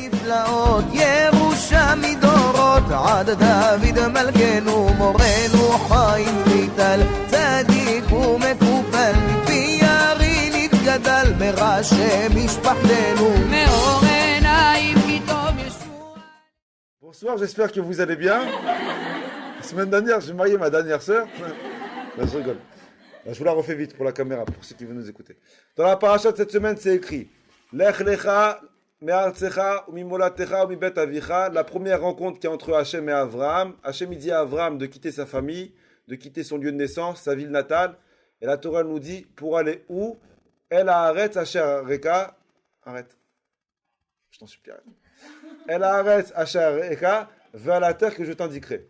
נפלאות, ירושה מדורות, עד דוד מלכנו, מורנו חיים ויטל, צדיק ומקופל, מפי ירי נתגדל, מראשי משפחתנו, מאור עיניים כי טוב ישוע. Bonsoir, j'espère que vous allez bien. La semaine dernière, j'ai marié ma dernière sœur. Là, je rigole. Là, je vous la refais vite pour la caméra, pour ceux qui veulent nous écouter. Dans la paracha de cette semaine, c'est écrit Lech lecha me'artzecha u'mimolatecha u'mibet avicha. La première rencontre qui est entre Hachem et Avraham. Hachem, il dit à Avraham de quitter sa famille, de quitter son lieu de naissance, sa ville natale. Et la Torah nous dit pour aller où? El haaretz asher reka. Arrête. Je t'en supplie, arrête. El haaretz asher reka, vers la terre que je t'indiquerai.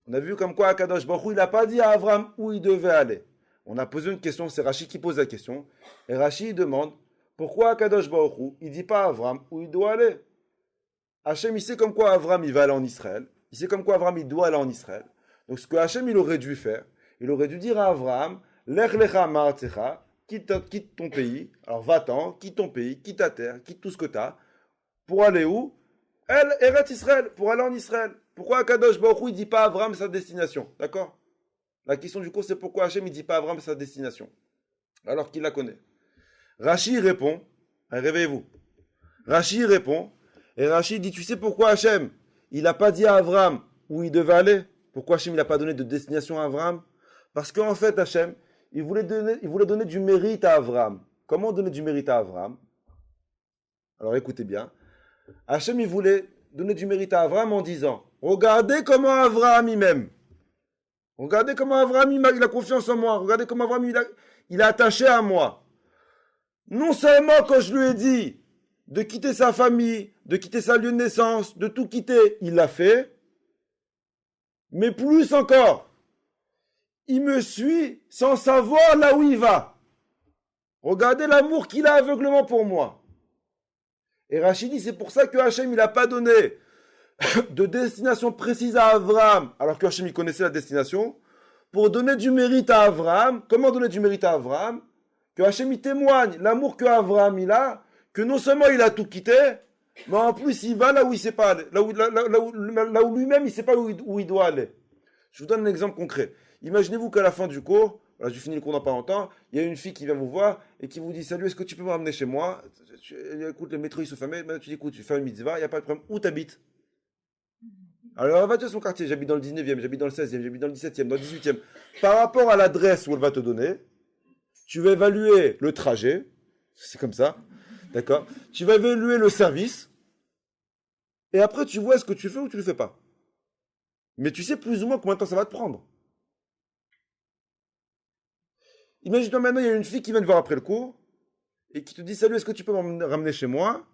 On a vu comme quoi Akadosh Baruch Hu, il n'a pas dit à Avraham où il devait aller. On a posé une question, c'est Rashi qui pose la question. Et Rashi demande, pourquoi Akadosh Baruch Hu, il ne dit pas à Avraham où il doit aller? Hachem, il sait comme quoi Avraham, il va aller en Israël. Il sait comme quoi Avraham, il doit aller en Israël. Donc ce que Hachem, il aurait dû faire, il aurait dû dire à Avraham, Lech lecha ma'artzecha, quitte ton pays. Alors va-t'en, quitte ton pays, quitte ta terre, quitte tout ce que tu as. Pour aller où? El Eretz Israël, pour aller en Israël. Pourquoi Akadosh Baruch Hu, il ne dit pas à Avraham sa destination? D'accord? La question du cours, c'est pourquoi Hachem, il ne dit pas à Avraham sa destination, alors qu'il la connaît. Rashi répond, réveillez-vous. Rashi répond, et Rashi dit, tu sais pourquoi Hachem, il n'a pas dit à Avraham où il devait aller? Pourquoi Hachem, il n'a pas donné de destination à Avraham? Parce qu'en fait, Hachem, il voulait donner du mérite à Avraham. Comment donner du mérite à Avraham? Alors écoutez bien. Hachem, il voulait donner du mérite à Avraham en disant, regardez comment Avraham il m'aime. Regardez comment Avraham il a confiance en moi. Regardez comment Avraham il est attaché à moi. Non seulement quand je lui ai dit de quitter sa famille, de quitter sa lieu de naissance, de tout quitter, il l'a fait. Mais plus encore, il me suit sans savoir là où il va. Regardez l'amour qu'il a aveuglement pour moi. Et Rachid dit, c'est pour ça que Hachem, il n'a pas donné de destination précise à Avraham, alors que Hachem, il connaissait la destination, pour donner du mérite à Avraham. Comment donner du mérite à Avraham? Que Hachem, il témoigne l'amour que Avraham, il a, que non seulement il a tout quitté, mais en plus, il va là où il ne sait pas aller, là où lui-même, il ne sait pas où il doit aller. Je vous donne un exemple concret. Imaginez-vous qu'à la fin du cours, voilà, je finis le cours dans pas longtemps, il y a une fille qui vient vous voir et qui vous dit, salut, est-ce que tu peux me ramener chez moi? Écoute, le métro, ils sont fermés. Maintenant, tu dis, écoute, tu fais une mitzvah, il n'y a pas de problème. Où tu habites? Alors, elle va te dire son quartier. J'habite dans le 19e, j'habite dans le 16e, j'habite dans le 17e, dans le 18e. Par rapport à l'adresse où elle va te donner, tu vas évaluer le trajet. C'est comme ça. D'accord? Tu vas évaluer le service. Et après, tu vois ce que tu fais ou tu ne le fais pas. Mais tu sais plus ou moins combien de temps ça va te prendre. Imagine-toi maintenant, il y a une fille qui vient te voir après le cours et qui te dit, salut, est-ce que tu peux me ramener chez moi?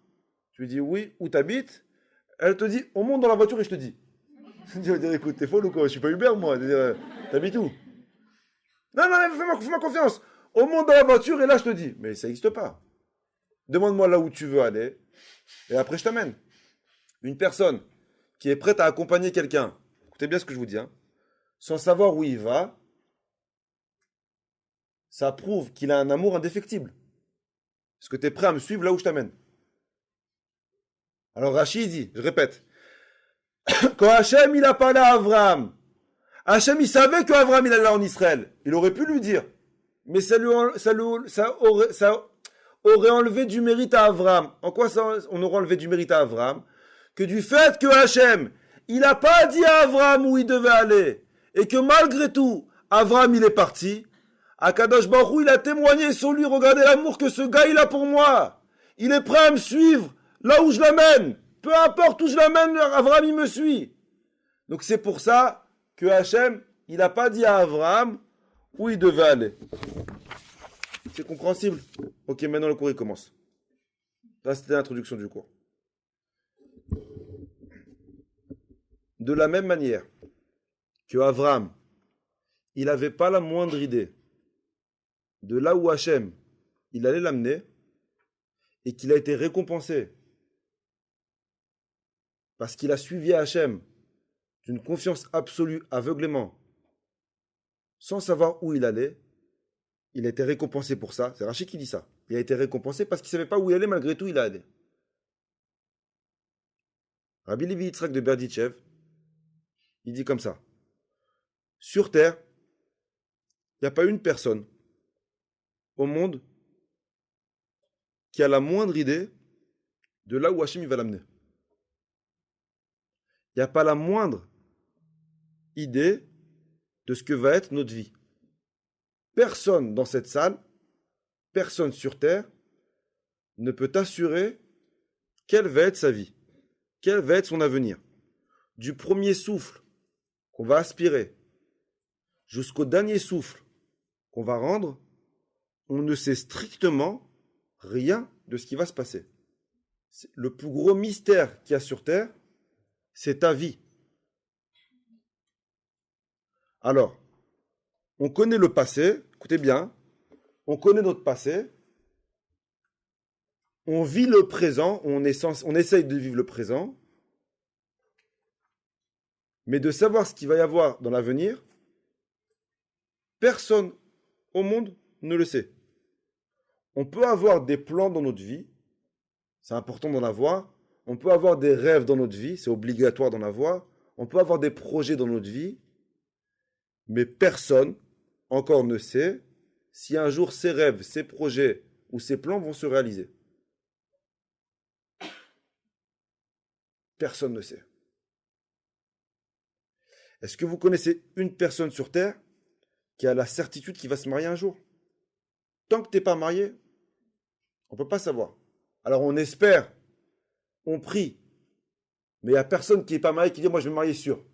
Tu lui dis, oui, où t'habites? Elle te dit, on monte dans la voiture et je te dis. Tu vas dire, écoute, t'es folle ou quoi? Je suis pas Uber, moi. T'habites où? Non, fais-moi confiance. On monte dans la voiture et là, je te dis. Mais ça n'existe pas. Demande-moi là où tu veux aller et après, je t'amène. Une personne qui est prête à accompagner quelqu'un, écoutez bien ce que je vous dis, hein, sans savoir où il va, ça prouve qu'il a un amour indéfectible. Est-ce que tu es prêt à me suivre là où je t'amène? Alors Rachid dit, je répète, quand Hachem il a parlé à Avraham, Hachem il savait qu'Avraham il allait en Israël. Il aurait pu lui dire, mais ça aurait enlevé du mérite à Avraham. En quoi on aurait enlevé du mérite à Avraham? Que du fait que Hachem il n'a pas dit à Avraham où il devait aller, et que malgré tout, Avraham il est parti, Akadosh Baruch Hu, il a témoigné sur lui, regardez l'amour que ce gars il a pour moi. Il est prêt à me suivre là où je l'amène. Peu importe où je l'amène, Avraham il me suit. Donc c'est pour ça que Hachem, il n'a pas dit à Avraham où il devait aller. C'est compréhensible? Ok, maintenant le cours il commence. Là c'était l'introduction du cours. De la même manière que Avraham, il n'avait pas la moindre idée de là où Hachem, il allait l'amener, et qu'il a été récompensé parce qu'il a suivi Hachem d'une confiance absolue, aveuglément, sans savoir où il allait, il a été récompensé pour ça. C'est Rachid qui dit ça. Il a été récompensé parce qu'il ne savait pas où il allait, malgré tout, il a allé. Rabbi Levi Yitzhak de Berditchev, il dit comme ça. Sur Terre, il n'y a pas une personne au monde qui a la moindre idée de là où Hachem il va l'amener. Il n'y a pas la moindre idée de ce que va être notre vie. Personne dans cette salle, personne sur Terre ne peut t'assurer quelle va être sa vie, quel va être son avenir. Du premier souffle qu'on va aspirer jusqu'au dernier souffle qu'on va rendre, on ne sait strictement rien de ce qui va se passer. Le plus gros mystère qu'il y a sur Terre, c'est ta vie. Alors, on connaît le passé, écoutez bien, on connaît notre passé, on vit le présent, on essaye de vivre le présent, mais de savoir ce qu'il va y avoir dans l'avenir, personne au monde ne le sait. On peut avoir des plans dans notre vie, c'est important d'en avoir, on peut avoir des rêves dans notre vie, c'est obligatoire d'en avoir, on peut avoir des projets dans notre vie, mais personne encore ne sait si un jour ces rêves, ces projets ou ces plans vont se réaliser. Personne ne sait. Est-ce que vous connaissez une personne sur Terre qui a la certitude qu'il va se marier un jour? Tant que tu n'es pas marié, on ne peut pas savoir. Alors on espère, on prie, mais il n'y a personne qui n'est pas marié qui dit « moi je vais me marier sûr ».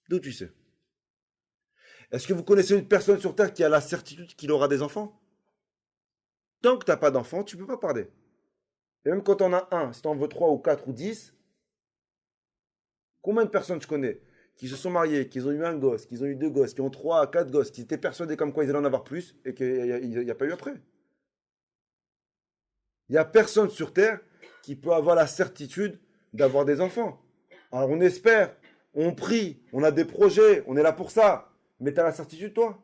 D'où tu sais? Est-ce que vous connaissez une personne sur Terre qui a la certitude qu'il aura des enfants? Tant que tu n'as pas d'enfants, tu ne peux pas parler. Et même quand tu en as un, si tu en veux 3 ou 4 ou 10, combien de personnes je connais qui se sont mariées, qui ont eu un gosse, qui ont eu 2 gosses, qui ont 3 à 4 gosses, qui étaient persuadés comme quoi ils allaient en avoir plus et qu'il n'y a pas eu après? Il n'y a personne sur Terre qui peut avoir la certitude d'avoir des enfants. Alors on espère, on prie, on a des projets, on est là pour ça. Mais tu as la certitude, toi?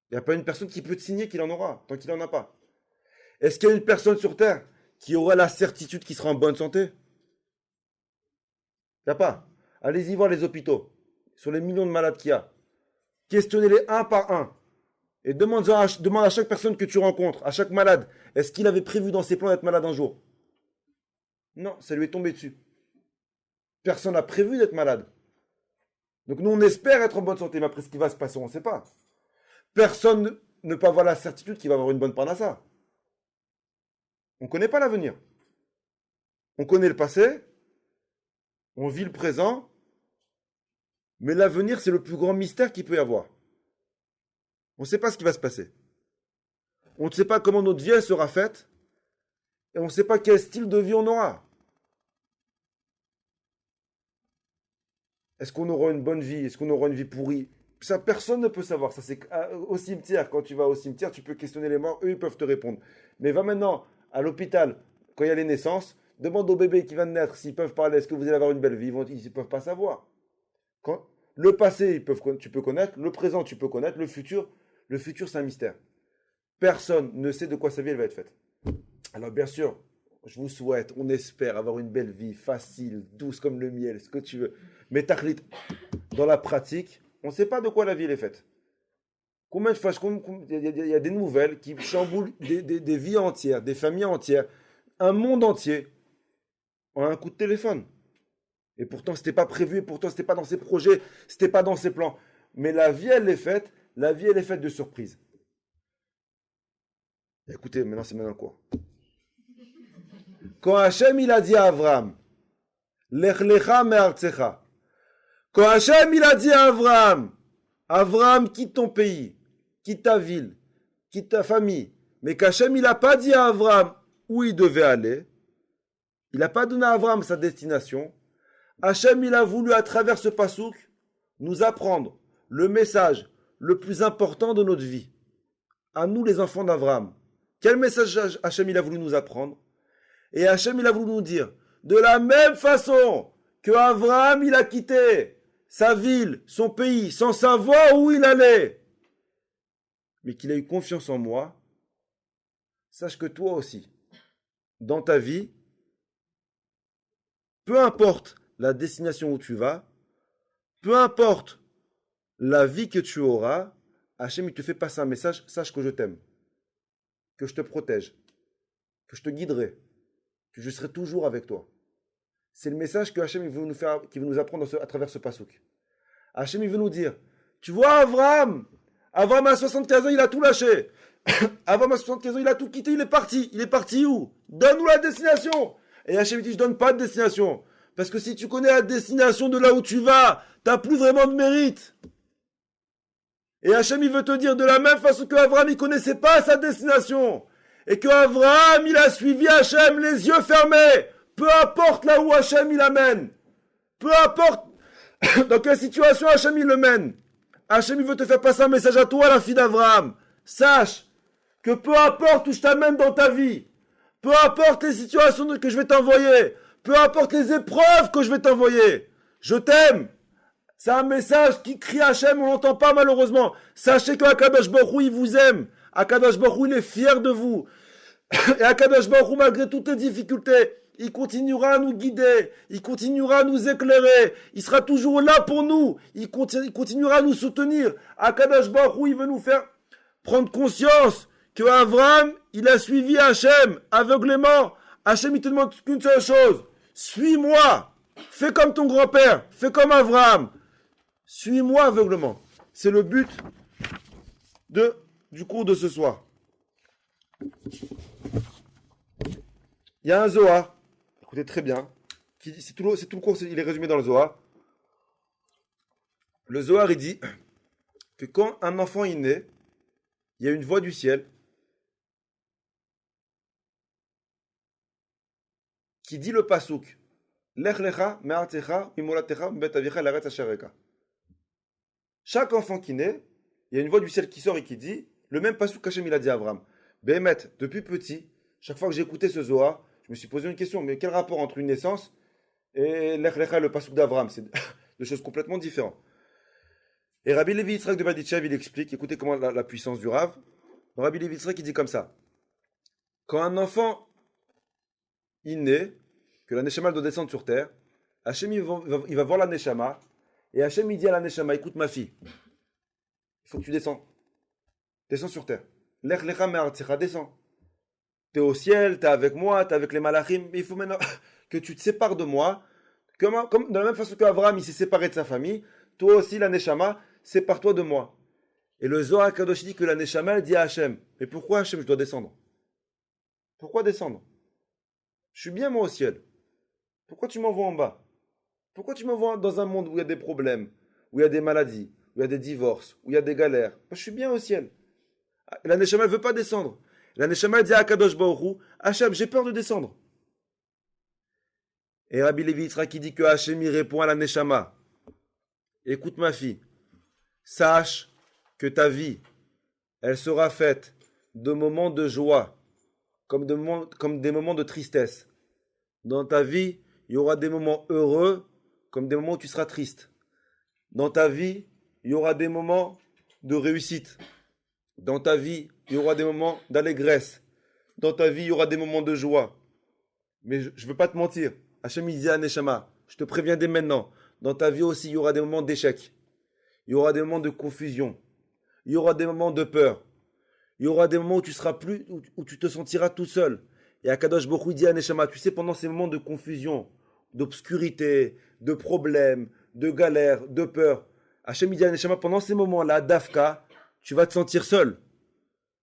Il n'y a pas une personne qui peut te signer qu'il en aura, tant qu'il n'en a pas. Est-ce qu'il y a une personne sur Terre qui aura la certitude qu'il sera en bonne santé? Il n'y a pas. Allez-y voir les hôpitaux, sur les millions de malades qu'il y a. Questionnez-les un par un. Et demande à chaque personne que tu rencontres, à chaque malade, est-ce qu'il avait prévu dans ses plans d'être malade un jour? Non, ça lui est tombé dessus. Personne n'a prévu d'être malade. Donc nous, on espère être en bonne santé, mais après ce qui va se passer, on ne sait pas. Personne ne peut avoir la certitude qu'il va avoir une bonne parnassa. On ne connaît pas l'avenir. On connaît le passé, on vit le présent, mais l'avenir, c'est le plus grand mystère qu'il peut y avoir. On ne sait pas ce qui va se passer. On ne sait pas comment notre vie sera faite, et on ne sait pas quel style de vie on aura. Est-ce qu'on aura une bonne vie? Est-ce qu'on aura une vie pourrie? Ça, personne ne peut savoir. Ça, c'est au cimetière. Quand tu vas au cimetière, tu peux questionner les morts. Eux, ils peuvent te répondre. Mais va maintenant à l'hôpital, quand il y a les naissances, demande aux bébés qui viennent de naître s'ils peuvent parler. Est-ce que vous allez avoir une belle vie? Ils ne peuvent pas savoir. Le passé, tu peux connaître. Le présent, tu peux connaître. Le futur, c'est un mystère. Personne ne sait de quoi sa vie elle va être faite. Alors, bien sûr, je vous souhaite, on espère avoir une belle vie, facile, douce comme le miel, ce que tu veux. Mais tachlit, dans la pratique, on ne sait pas de quoi la vie elle est faite. Combien de fois, il y a des nouvelles qui chamboulent des vies entières, des familles entières, un monde entier, en un coup de téléphone. Et pourtant, ce n'était pas prévu, et pourtant, ce n'était pas dans ses projets, ce n'était pas dans ses plans. Mais la vie, elle est faite de surprises. Et écoutez, maintenant, c'est maintenant quoi? Quand Hachem, il a dit à Abraham, Lech lecha me'artzecha. Quand Hachem, il a dit à Abraham, quitte ton pays, quitte ta ville, quitte ta famille. Mais qu'Hachem, il n'a pas dit à Abraham où il devait aller. Il n'a pas donné à Abraham sa destination. Hachem, il a voulu, à travers ce pasouk, nous apprendre le message le plus important de notre vie. À nous, les enfants d'Abraham. Quel message Hachem, il a voulu nous apprendre? Et Hachem, il a voulu nous dire, de la même façon que Abraham, il a quitté sa ville, son pays, sans savoir où il allait, mais qu'il a eu confiance en moi, sache que toi aussi, dans ta vie, peu importe la destination où tu vas, peu importe la vie que tu auras, Hachem, il te fait passer un message, sache que je t'aime, que je te protège, que je te guiderai, que je serai toujours avec toi. C'est le message que Hachem il veut nous faire, qu'il veut nous apprendre à travers ce pasouk. Hachem, il veut nous dire, tu vois Abraham à 75 ans, il a tout lâché. Abraham à 75 ans, il a tout quitté, il est parti. Il est parti où? Donne-nous la destination. Et Hachem dit, je donne pas de destination. Parce que si tu connais la destination de là où tu vas, t'as plus vraiment de mérite. Et Hachem, il veut te dire de la même façon que Abraham, il connaissait pas sa destination. Et que Abraham, il a suivi Hachem les yeux fermés. Peu importe là où Hachem, il amène. Peu importe dans quelle situation Hachem, il le mène. Hachem, il veut te faire passer un message à toi, la fille d'Abraham. Sache que peu importe où je t'amène dans ta vie, peu importe les situations que je vais t'envoyer, peu importe les épreuves que je vais t'envoyer, je t'aime. C'est un message qui crie Hachem, on l'entend pas malheureusement. Sachez que Akadosh Baruch Hu, il vous aime. Akadosh Baruch Hu, il est fier de vous. Et Akadosh Baruch Hu, malgré toutes les difficultés, il continuera à nous guider, il continuera à nous éclairer, il sera toujours là pour nous, il continuera à nous soutenir. Akadosh Baruch Hu, il veut nous faire prendre conscience que Abraham, il a suivi Hachem aveuglément. Hachem, il te demande qu'une seule chose, suis-moi, fais comme ton grand-père, fais comme Abraham. Suis-moi aveuglement. C'est le but du cours de ce soir. Il y a un Zohar, écoutez très bien, c'est tout le cours, il est résumé dans le Zohar. Le Zohar, il dit que quand un enfant est né, il y a une voix du ciel qui dit le pasouk Lech lecha me'artecha mimolatecha mbet avicha l'aretz ashereka. Chaque enfant qui naît, il y a une voix du ciel qui sort et qui dit le même pasouk qu'Hachem il a dit à Abraham. Béhémet, depuis petit, chaque fois que j'ai écouté ce Zohar, je me suis posé une question, mais quel rapport entre une naissance et Lech lecha et le pasouk d'Abraham? C'est deux choses complètement différentes. Et Rabbi Levi Yitzhak de Berditchev, il explique, écoutez comment la puissance du Rav. Rabbi Levi Yitzhak, il dit comme ça. Quand un enfant il naît, que la Neshama doit descendre sur terre, Hachem il va voir la Neshama, et Hachem il dit à la Neshama, écoute ma fille, il faut que tu descends. Descends sur terre. Lech lecha me'artzecha, descends. T'es au ciel, t'es avec moi, t'es avec les malachim, mais il faut maintenant que tu te sépares de moi, comme de la même façon qu'Abraham il s'est séparé de sa famille, toi aussi la Neshama, sépare-toi de moi. Et le Zohar Kadosh dit que la Neshama elle dit à Hachem, mais pourquoi Hachem je dois descendre? Pourquoi descendre? Je suis bien moi au ciel. Pourquoi tu m'envoies en bas? Pourquoi tu m'envoies dans un monde où il y a des problèmes, où il y a des maladies, où il y a des divorces, où il y a des galères? Je suis bien au ciel. La Neshama ne veut pas descendre. La Neshama dit à Kadosh Baruch Hu, Hachem, j'ai peur de descendre. Et Rabbi Levi Yitzhak qui dit que Hachem il répond à la Neshama. Écoute ma fille, sache que ta vie, elle sera faite de moments de joie, comme des moments de tristesse. Dans ta vie, il y aura des moments heureux, comme des moments où tu seras triste. Dans ta vie, il y aura des moments de réussite. Dans ta vie, il y aura des moments d'allégresse. Dans ta vie, il y aura des moments de joie. Mais je ne veux pas te mentir. Hachem il dit à Neshama, je te préviens dès maintenant, dans ta vie aussi, il y aura des moments d'échec. Il y aura des moments de confusion. Il y aura des moments de peur. Il y aura des moments où tu seras plus, où tu te sentiras tout seul. Et Akadosh Baruch Hu dit à Neshama, tu sais, pendant ces moments de confusion, d'obscurité, de problèmes, de galères, de peur, Hachem dit à Neshama, pendant ces moments-là, Dafka, tu vas te sentir seul.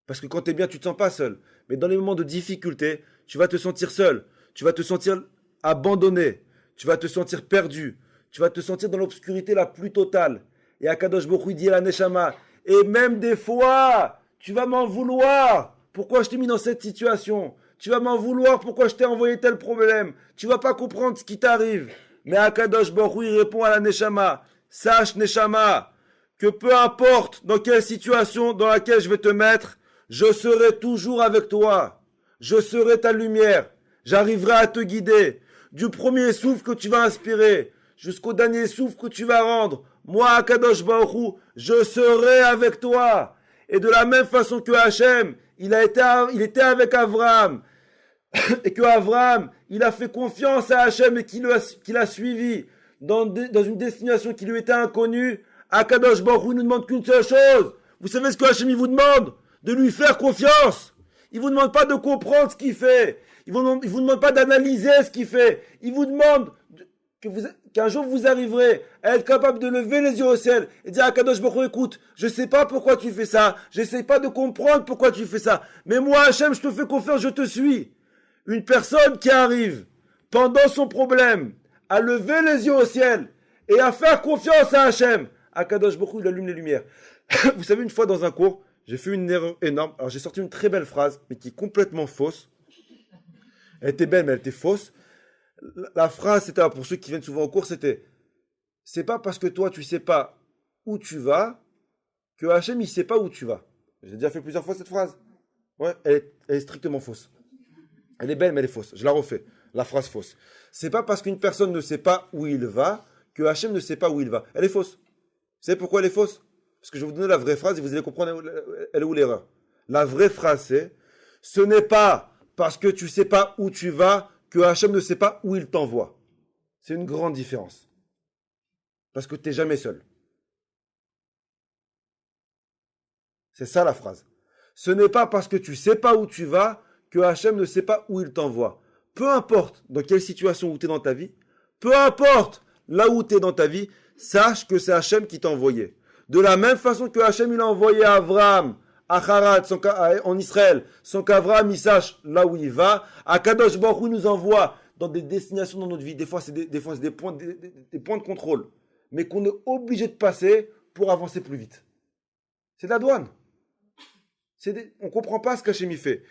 Parce que quand tu es bien, tu ne te sens pas seul. Mais dans les moments de difficulté, tu vas te sentir seul. Tu vas te sentir abandonné. Tu vas te sentir perdu. Tu vas te sentir dans l'obscurité la plus totale. Et Akadosh Baruch Hu dit à la Neshama, et même des fois, tu vas m'en vouloir. Pourquoi je t'ai mis dans cette situation? Tu vas m'en vouloir pourquoi je t'ai envoyé tel problème. Tu vas pas comprendre ce qui t'arrive. Mais Akadosh Baruch Hu, il répond à la Neshama, sache Neshama, que peu importe dans quelle situation dans laquelle je vais te mettre, je serai toujours avec toi. Je serai ta lumière. J'arriverai à te guider. Du premier souffle que tu vas inspirer jusqu'au dernier souffle que tu vas rendre, moi, Akadosh Baruch Hu, je serai avec toi. Et de la même façon que Hachem, il était avec Abraham. et que Abraham, il a fait confiance à Hachem et qu'il a suivi dans une destination qui lui était inconnue, Akadosh Baruch Hu ne demande qu'une seule chose. Vous savez ce que Hachem il vous demande? De lui faire confiance. Il vous demande pas de comprendre ce qu'il fait. Il vous demande pas d'analyser ce qu'il fait. Il vous demande qu'un jour vous arriverez à être capable de lever les yeux au ciel et dire à Kadosh Baruch Hu, écoute, je sais pas pourquoi tu fais ça, j'essaie pas de comprendre pourquoi tu fais ça, mais moi Hachem, je te fais confiance, je te suis. Une personne qui arrive pendant son problème à lever les yeux au ciel et à faire confiance à Hachem, à Kadosh Baruch Hu, il allume les lumières. Vous savez, une fois dans un cours, j'ai fait une erreur énorme. Alors j'ai sorti une très belle phrase, mais qui est complètement fausse. Elle était belle, mais elle était fausse. La phrase, c'était, pour ceux qui viennent souvent au cours, c'était: c'est pas parce que toi tu sais pas où tu vas que Hachem il sait pas où tu vas. J'ai déjà fait plusieurs fois cette phrase. Ouais, elle est strictement fausse. Elle est belle, mais elle est fausse. Je la refais. La phrase fausse. C'est pas parce qu'une personne ne sait pas où il va que Hachem ne sait pas où il va. Elle est fausse. Vous savez pourquoi elle est fausse? Parce que je vais vous donner la vraie phrase et vous allez comprendre elle est où l'erreur. La vraie phrase c'est: ce n'est pas parce que tu sais pas où tu vas que Hachem ne sait pas où il t'envoie. C'est une grande différence. Parce que tu n'es jamais seul. C'est ça la phrase. Ce n'est pas parce que tu sais pas où tu vas que Hachem ne sait pas où il t'envoie. Peu importe dans quelle situation où tu es dans ta vie, peu importe là où tu es dans ta vie, sache que c'est Hachem qui t'a envoyé. De la même façon que Hachem il a envoyé Abraham à Haran, en Israël, sans qu'Abraham il sache là où il va, Akadosh Baruch Hu nous envoie dans des destinations dans notre vie. Des fois, c'est des points de contrôle, mais qu'on est obligé de passer pour avancer plus vite. C'est de la douane. On ne comprend pas ce qu'Hachem il fait.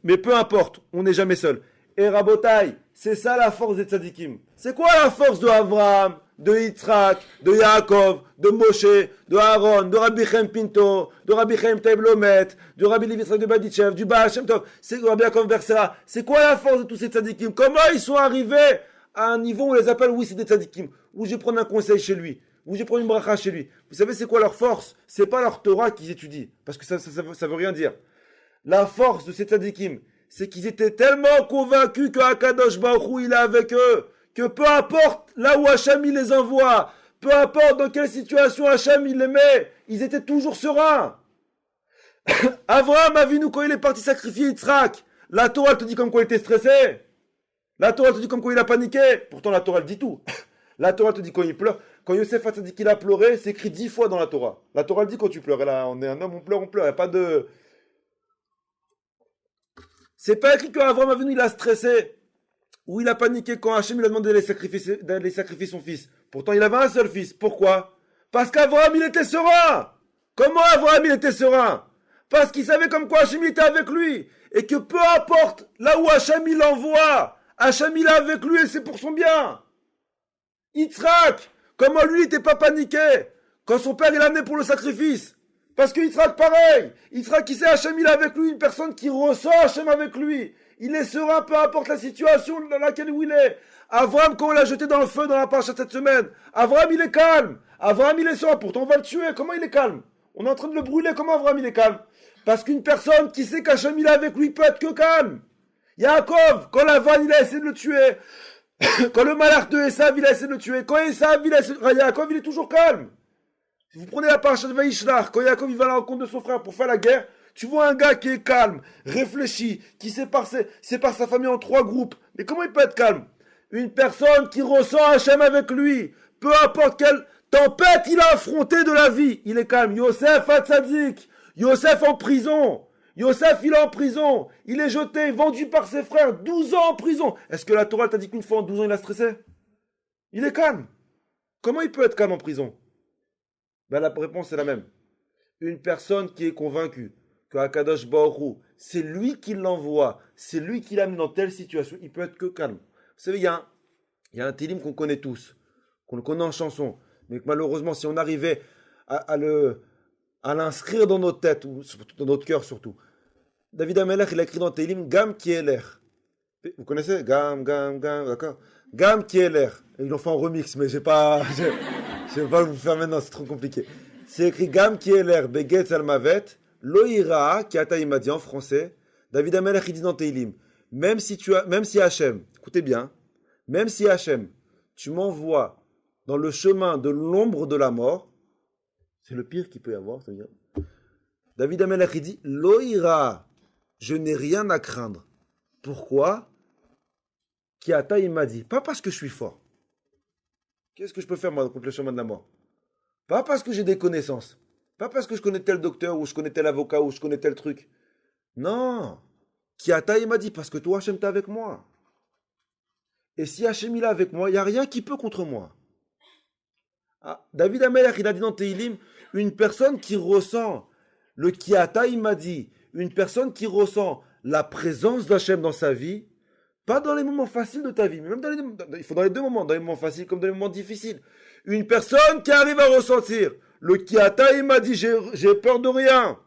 Mais peu importe, on n'est jamais seul. Et Rabotai, c'est ça la force des tzadikim. C'est quoi la force de Abraham, de Yitzhak, de Yaakov, de Moshe, de Aaron, de Rabbi Chaim Pinto, de Rabbi Chaim Taib Lomet, de Rabbi Levi Yitzhak de Baditchev, du Baal Shem Tov, c'est Rabbi Yaakov Bersera. C'est quoi la force de tous ces tzadikim? Comment ils sont arrivés à un niveau où on les appelle, oui, c'est des tzadikim, où je vais prendre un conseil chez lui, où je vais prendre une bracha chez lui? Vous savez c'est quoi leur force? C'est pas leur Torah qu'ils étudient, parce que ça veut rien dire. La force de ces tzadikim, c'est qu'ils étaient tellement convaincus que Akadosh Baruch Hu il est avec eux, que peu importe là où Hachem il les envoie, peu importe dans quelle situation Hachem il les met, ils étaient toujours sereins. Abraham Avinu, quand il est parti sacrifier Yitzhak, la Torah elle te dit comme quoi il était stressé. La Torah elle te dit comme quoi il a paniqué. Pourtant la Torah elle dit tout. La Torah elle te dit quand il pleure. Quand Yosef te dit qu'il a pleuré, c'est écrit 10 fois dans la Torah. La Torah elle dit quand tu pleures. Et là, on est un homme, on pleure. Il n'y a pas de... C'est pas écrit qu'Abraham Avinu il a stressé ou il a paniqué quand Hachem il a demandé d'aller sacrifier son fils. Pourtant il avait un seul fils. Pourquoi? Parce qu'Abraham il était serein. Comment Abraham il était serein? Parce qu'il savait comme quoi Hachem il était avec lui. Et que peu importe là où Hachem il l'envoie, Hachem il est avec lui et c'est pour son bien. Yitzhak, comment lui il n'était pas paniqué quand son père il l'a amené pour le sacrifice? Parce que Yitzhak pareil, Yitzhak qui sait Hachem il est avec lui, une personne qui ressent Hachem avec lui. Il est serein peu importe la situation dans laquelle il est. Abraham quand on l'a jeté dans le feu dans la paracha cette semaine, Abraham il est calme, Abraham il est serein, pourtant on va le tuer, comment il est calme? On est en train de le brûler, comment Abraham il est calme? Parce qu'une personne qui sait qu'Hachem il est avec lui peut être que calme. Yaakov, quand Lavan il a essayé de le tuer, quand le malach de Esav il a essayé de le tuer, quand Esav il a essayé de... Yaakov il est toujours calme. Si vous prenez la paracha de Vaishlach, quand Yaakov il va à la rencontre de son frère pour faire la guerre, tu vois un gars qui est calme, réfléchi, qui sépare sa famille en 3 groupes. Mais comment il peut être calme? Une personne qui ressent Hachem avec lui, peu importe quelle tempête il a affronté de la vie, il est calme. Yosef Hatzadik, Yosef en prison. Yosef il est en prison, il est jeté, vendu par ses frères, 12 ans en prison. Est-ce que la Torah t'a dit qu'une fois en 12 ans il a stressé? Il est calme. Comment il peut être calme en prison? Ben la réponse est la même. Une personne qui est convaincue que Akadosh Baruch Hu, c'est lui qui l'envoie, c'est lui qui l'amène dans telle situation, il peut être que calme. Vous savez, il y a un télim qu'on connaît tous, qu'on le connaît en chanson, mais que malheureusement, si on arrivait à l'inscrire dans notre tête, ou dans notre cœur surtout, David Amelech, il a écrit dans Télim, Gam qui est l'air. Vous connaissez? Gam, d'accord? Gam qui est l'air. Ils l'ont fait en remix, mais je vais pas vous faire maintenant, c'est trop compliqué. C'est écrit Gam qui est l'air, Begetz al Mavet, Loïra, qui a taïmadi en français, David Amelech, il dit dans Teilim, même si Hachem, écoutez bien, même si Hachem, tu m'envoies dans le chemin de l'ombre de la mort, c'est le pire qu'il peut y avoir, c'est-à-dire, David Amelech, il dit, Loïra, je n'ai rien à craindre. Pourquoi? Kiata, il m'a dit, pas parce que je suis fort. Qu'est-ce que je peux faire, moi, contre le chemin de la mort? Pas parce que j'ai des connaissances. Pas parce que je connais tel docteur, ou je connais tel avocat, ou je connais tel truc. Non. Kiata, il m'a dit, parce que toi, Hachem, t'es avec moi. Et si Hachem, il est avec moi, il n'y a rien qui peut contre moi. Ah, David Amelech, il a dit dans Teilim, une personne qui ressent le Kiata, il m'a dit, une personne qui ressent la présence d'Hachem dans sa vie, pas dans les moments faciles de ta vie, mais même il faut dans les deux moments, dans les moments faciles comme dans les moments difficiles. Une personne qui arrive à ressentir le Kiata, il m'a dit, j'ai peur de rien,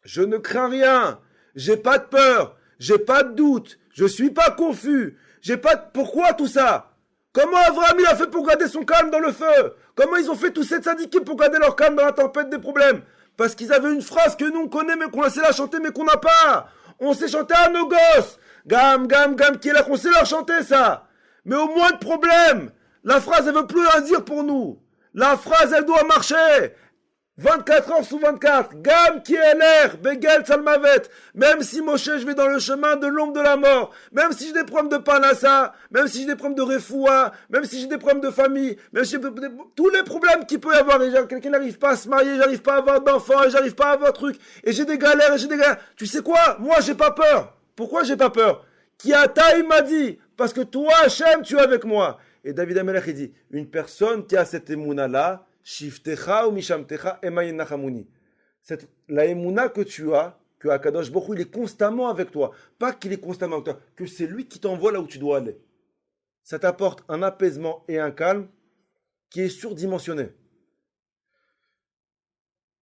je ne crains rien, j'ai pas de peur, j'ai pas de doute, je suis pas confus, j'ai pas de... Pourquoi tout ça? Comment Abraham il a fait pour garder son calme dans le feu? Comment ils ont fait tous ces tzadikim pour garder leur calme dans la tempête des problèmes? Parce qu'ils avaient une phrase que nous on connaît, mais qu'on sait la chanter, mais qu'on n'a pas. On sait chanter à nos gosses. Gam, gam, gam, qui est là, qu'on sait leur chanter ça. Mais au moins de problème. La phrase, elle veut plus rien dire pour nous. La phrase, elle doit marcher. 24 heures sous 24. Gam qui est l'air. Begel Salmavet. Même si Moshe, je vais dans le chemin de l'ombre de la mort. Même si j'ai des problèmes de Panassa. Même si j'ai des problèmes de Refoua. Même si j'ai des problèmes de famille. Même si j'ai tous les problèmes qu'il peut y avoir. Et quelqu'un n'arrive pas à se marier. J'arrive pas à avoir d'enfants. Et j'arrive pas à avoir de trucs. Et j'ai des galères. Et j'ai des galères. Tu sais quoi? Moi, j'ai pas peur. Pourquoi j'ai pas peur? Kiata, il m'a dit. Parce que toi, Hachem, tu es avec moi. Et David Amelech, il dit. Une personne qui a cette émouna-là. Shiftecha ou mishamtecha emayin nachamuni. La émouna que tu as, que Akadosh Baruch Hu, il est constamment avec toi. Pas qu'il est constamment avec toi, que c'est lui qui t'envoie là où tu dois aller. Ça t'apporte un apaisement et un calme qui est surdimensionné.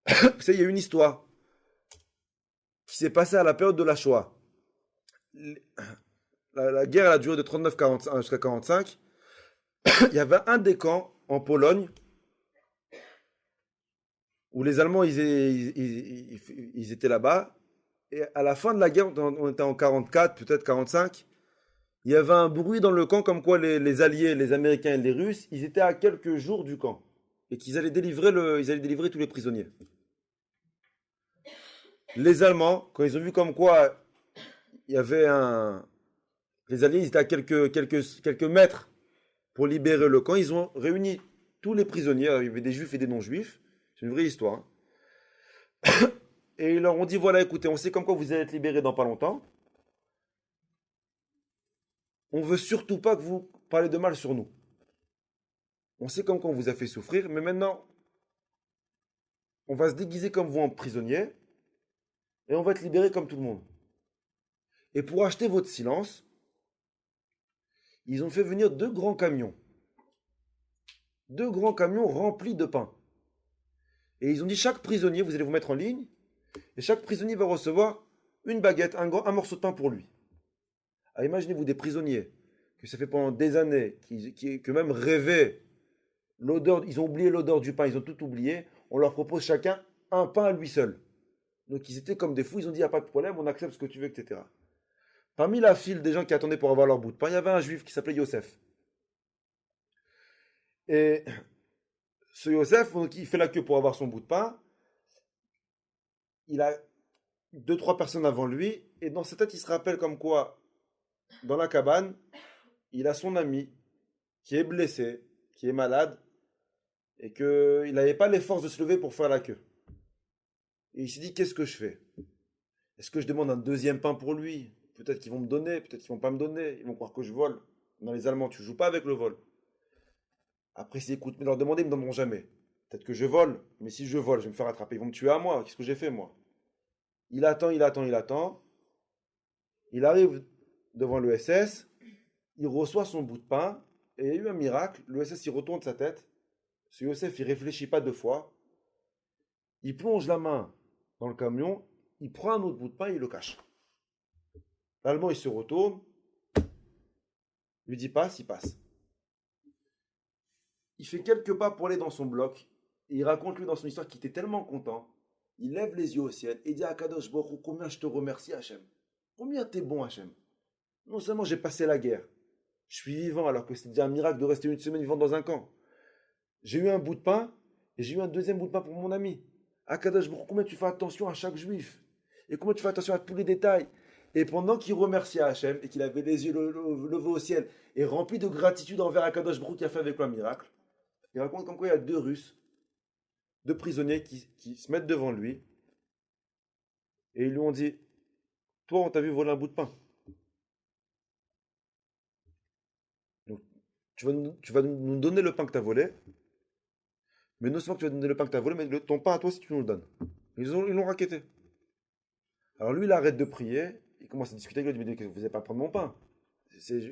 Vous savez, il y a une histoire qui s'est passée à la période de la Shoah. La guerre elle a duré de 39-45 jusqu'à 45. Il y avait un des camps en Pologne où les Allemands ils étaient là-bas, et à la fin de la guerre, on était en 44, peut-être 45, il y avait un bruit dans le camp comme quoi les Alliés, les Américains et les Russes, ils étaient à quelques jours du camp, et qu'ils allaient délivrer tous les prisonniers. Les Allemands, quand ils ont vu comme quoi il y avait les Alliés ils étaient à quelques mètres pour libérer le camp, ils ont réuni tous les prisonniers, il y avait des Juifs et des non-Juifs. C'est une vraie histoire. Et ils leur ont dit, voilà, écoutez, on sait comme quoi vous allez être libérés dans pas longtemps. On veut surtout pas que vous parlez de mal sur nous. On sait comme quoi on vous a fait souffrir, mais maintenant, on va se déguiser comme vous en prisonnier, et on va être libérés comme tout le monde. Et pour acheter votre silence, ils ont fait venir 2 grands camions. 2 grands camions remplis de pain. Et ils ont dit, chaque prisonnier, vous allez vous mettre en ligne, et chaque prisonnier va recevoir une baguette, un morceau de pain pour lui. Alors imaginez-vous des prisonniers, que ça fait pendant des années, que même rêvaient l'odeur, ils ont oublié l'odeur du pain, ils ont tout oublié, on leur propose chacun un pain à lui seul. Donc ils étaient comme des fous, ils ont dit, il n'y a pas de problème, on accepte ce que tu veux, etc. Parmi la file des gens qui attendaient pour avoir leur bout de pain, il y avait un juif qui s'appelait Yosef. Et ce Yosef, il fait la queue pour avoir son bout de pain. Il a 2-3 personnes avant lui. Et dans sa tête, il se rappelle comme quoi, dans la cabane, il a son ami qui est blessé, qui est malade, et qu'il n'avait pas les forces de se lever pour faire la queue. Et il s'est dit, qu'est-ce que je fais? Est-ce que je demande un 2e pain pour lui? Peut-être qu'ils vont me donner, peut-être qu'ils ne vont pas me donner. Ils vont croire que je vole. Dans les Allemands, tu ne joues pas avec le vol. Après, s'ils écoutent, mais leur demander, ils ne me donneront jamais. Peut-être que je vole, mais si je vole, je vais me faire attraper. Ils vont me tuer à moi. Qu'est-ce que j'ai fait, moi? Il attend. Il arrive devant le SS. Il reçoit son bout de pain. Et il y a eu un miracle. Le SS, il retourne sa tête. Ce Yosef, il ne réfléchit pas 2 fois. Il plonge la main dans le camion. Il prend un autre bout de pain et il le cache. L'Allemand, il se retourne. Il lui dit passe, il passe. Il fait quelques pas pour aller dans son bloc. Et il raconte lui dans son histoire qu'il était tellement content. Il lève les yeux au ciel et dit à Kadosh Baruch Hu, combien je te remercie Hachem. Combien t'es bon, Hachem. Non seulement j'ai passé la guerre, je suis vivant alors que c'est déjà un miracle de rester une semaine vivant dans un camp. J'ai eu un bout de pain et j'ai eu un deuxième bout de pain pour mon ami. Akadosh Baruch Hu, combien tu fais attention à chaque juif et combien tu fais attention à tous les détails. Et pendant qu'il remerciait Hachem et qu'il avait les yeux levés au ciel et rempli de gratitude envers Akadosh Baruch Hu qui a fait avec lui un miracle, il raconte comme quoi il y a deux Russes, deux prisonniers qui se mettent devant lui et ils lui ont dit « Toi, on t'a vu voler un bout de pain. Donc, tu vas nous donner le pain que tu as volé, mais non seulement que tu vas donner le pain que tu as volé, mais ton pain à toi si tu nous le donnes. » Ils l'ont racketté. Alors lui, il arrête de prier, il commence à discuter avec lui, il dit « Vous n'allez pas prendre mon pain.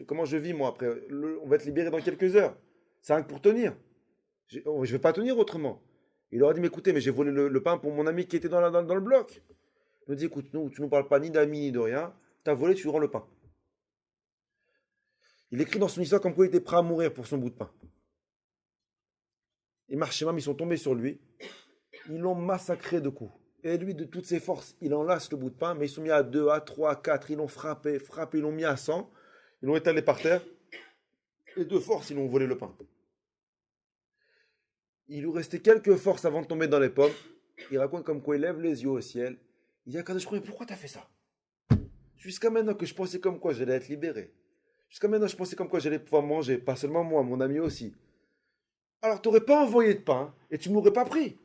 Comment je vis moi après? On va être libéré dans quelques heures. C'est rien que pour tenir. Je ne vais pas tenir autrement. » Il leur a dit « Mais écoutez, mais j'ai volé le pain pour mon ami qui était dans le bloc. » Il nous dit « Écoute, tu ne nous parles pas ni d'amis ni de rien. Tu as volé, tu lui rends le pain. » Il écrit dans son histoire comme quoi il était prêt à mourir pour son bout de pain. Et Marchémam, ils sont tombés sur lui. Ils l'ont massacré de coups. Et lui, de toutes ses forces, il enlace le bout de pain, mais ils sont mis à 2, à 3, à 4. Ils l'ont frappé, ils l'ont mis à 100. Ils l'ont étalé par terre. Et de force, ils l'ont volé le pain. Il lui restait quelques forces avant de tomber dans les pommes. Il raconte comme quoi il lève les yeux au ciel. Il dit à Kadosh Baruch Hu, pourquoi tu as fait ça? Jusqu'à maintenant que je pensais comme quoi j'allais être libéré. Jusqu'à maintenant, je pensais comme quoi j'allais pouvoir manger, pas seulement moi, mon ami aussi. Alors, tu n'aurais pas envoyé de pain et tu ne m'aurais pas pris.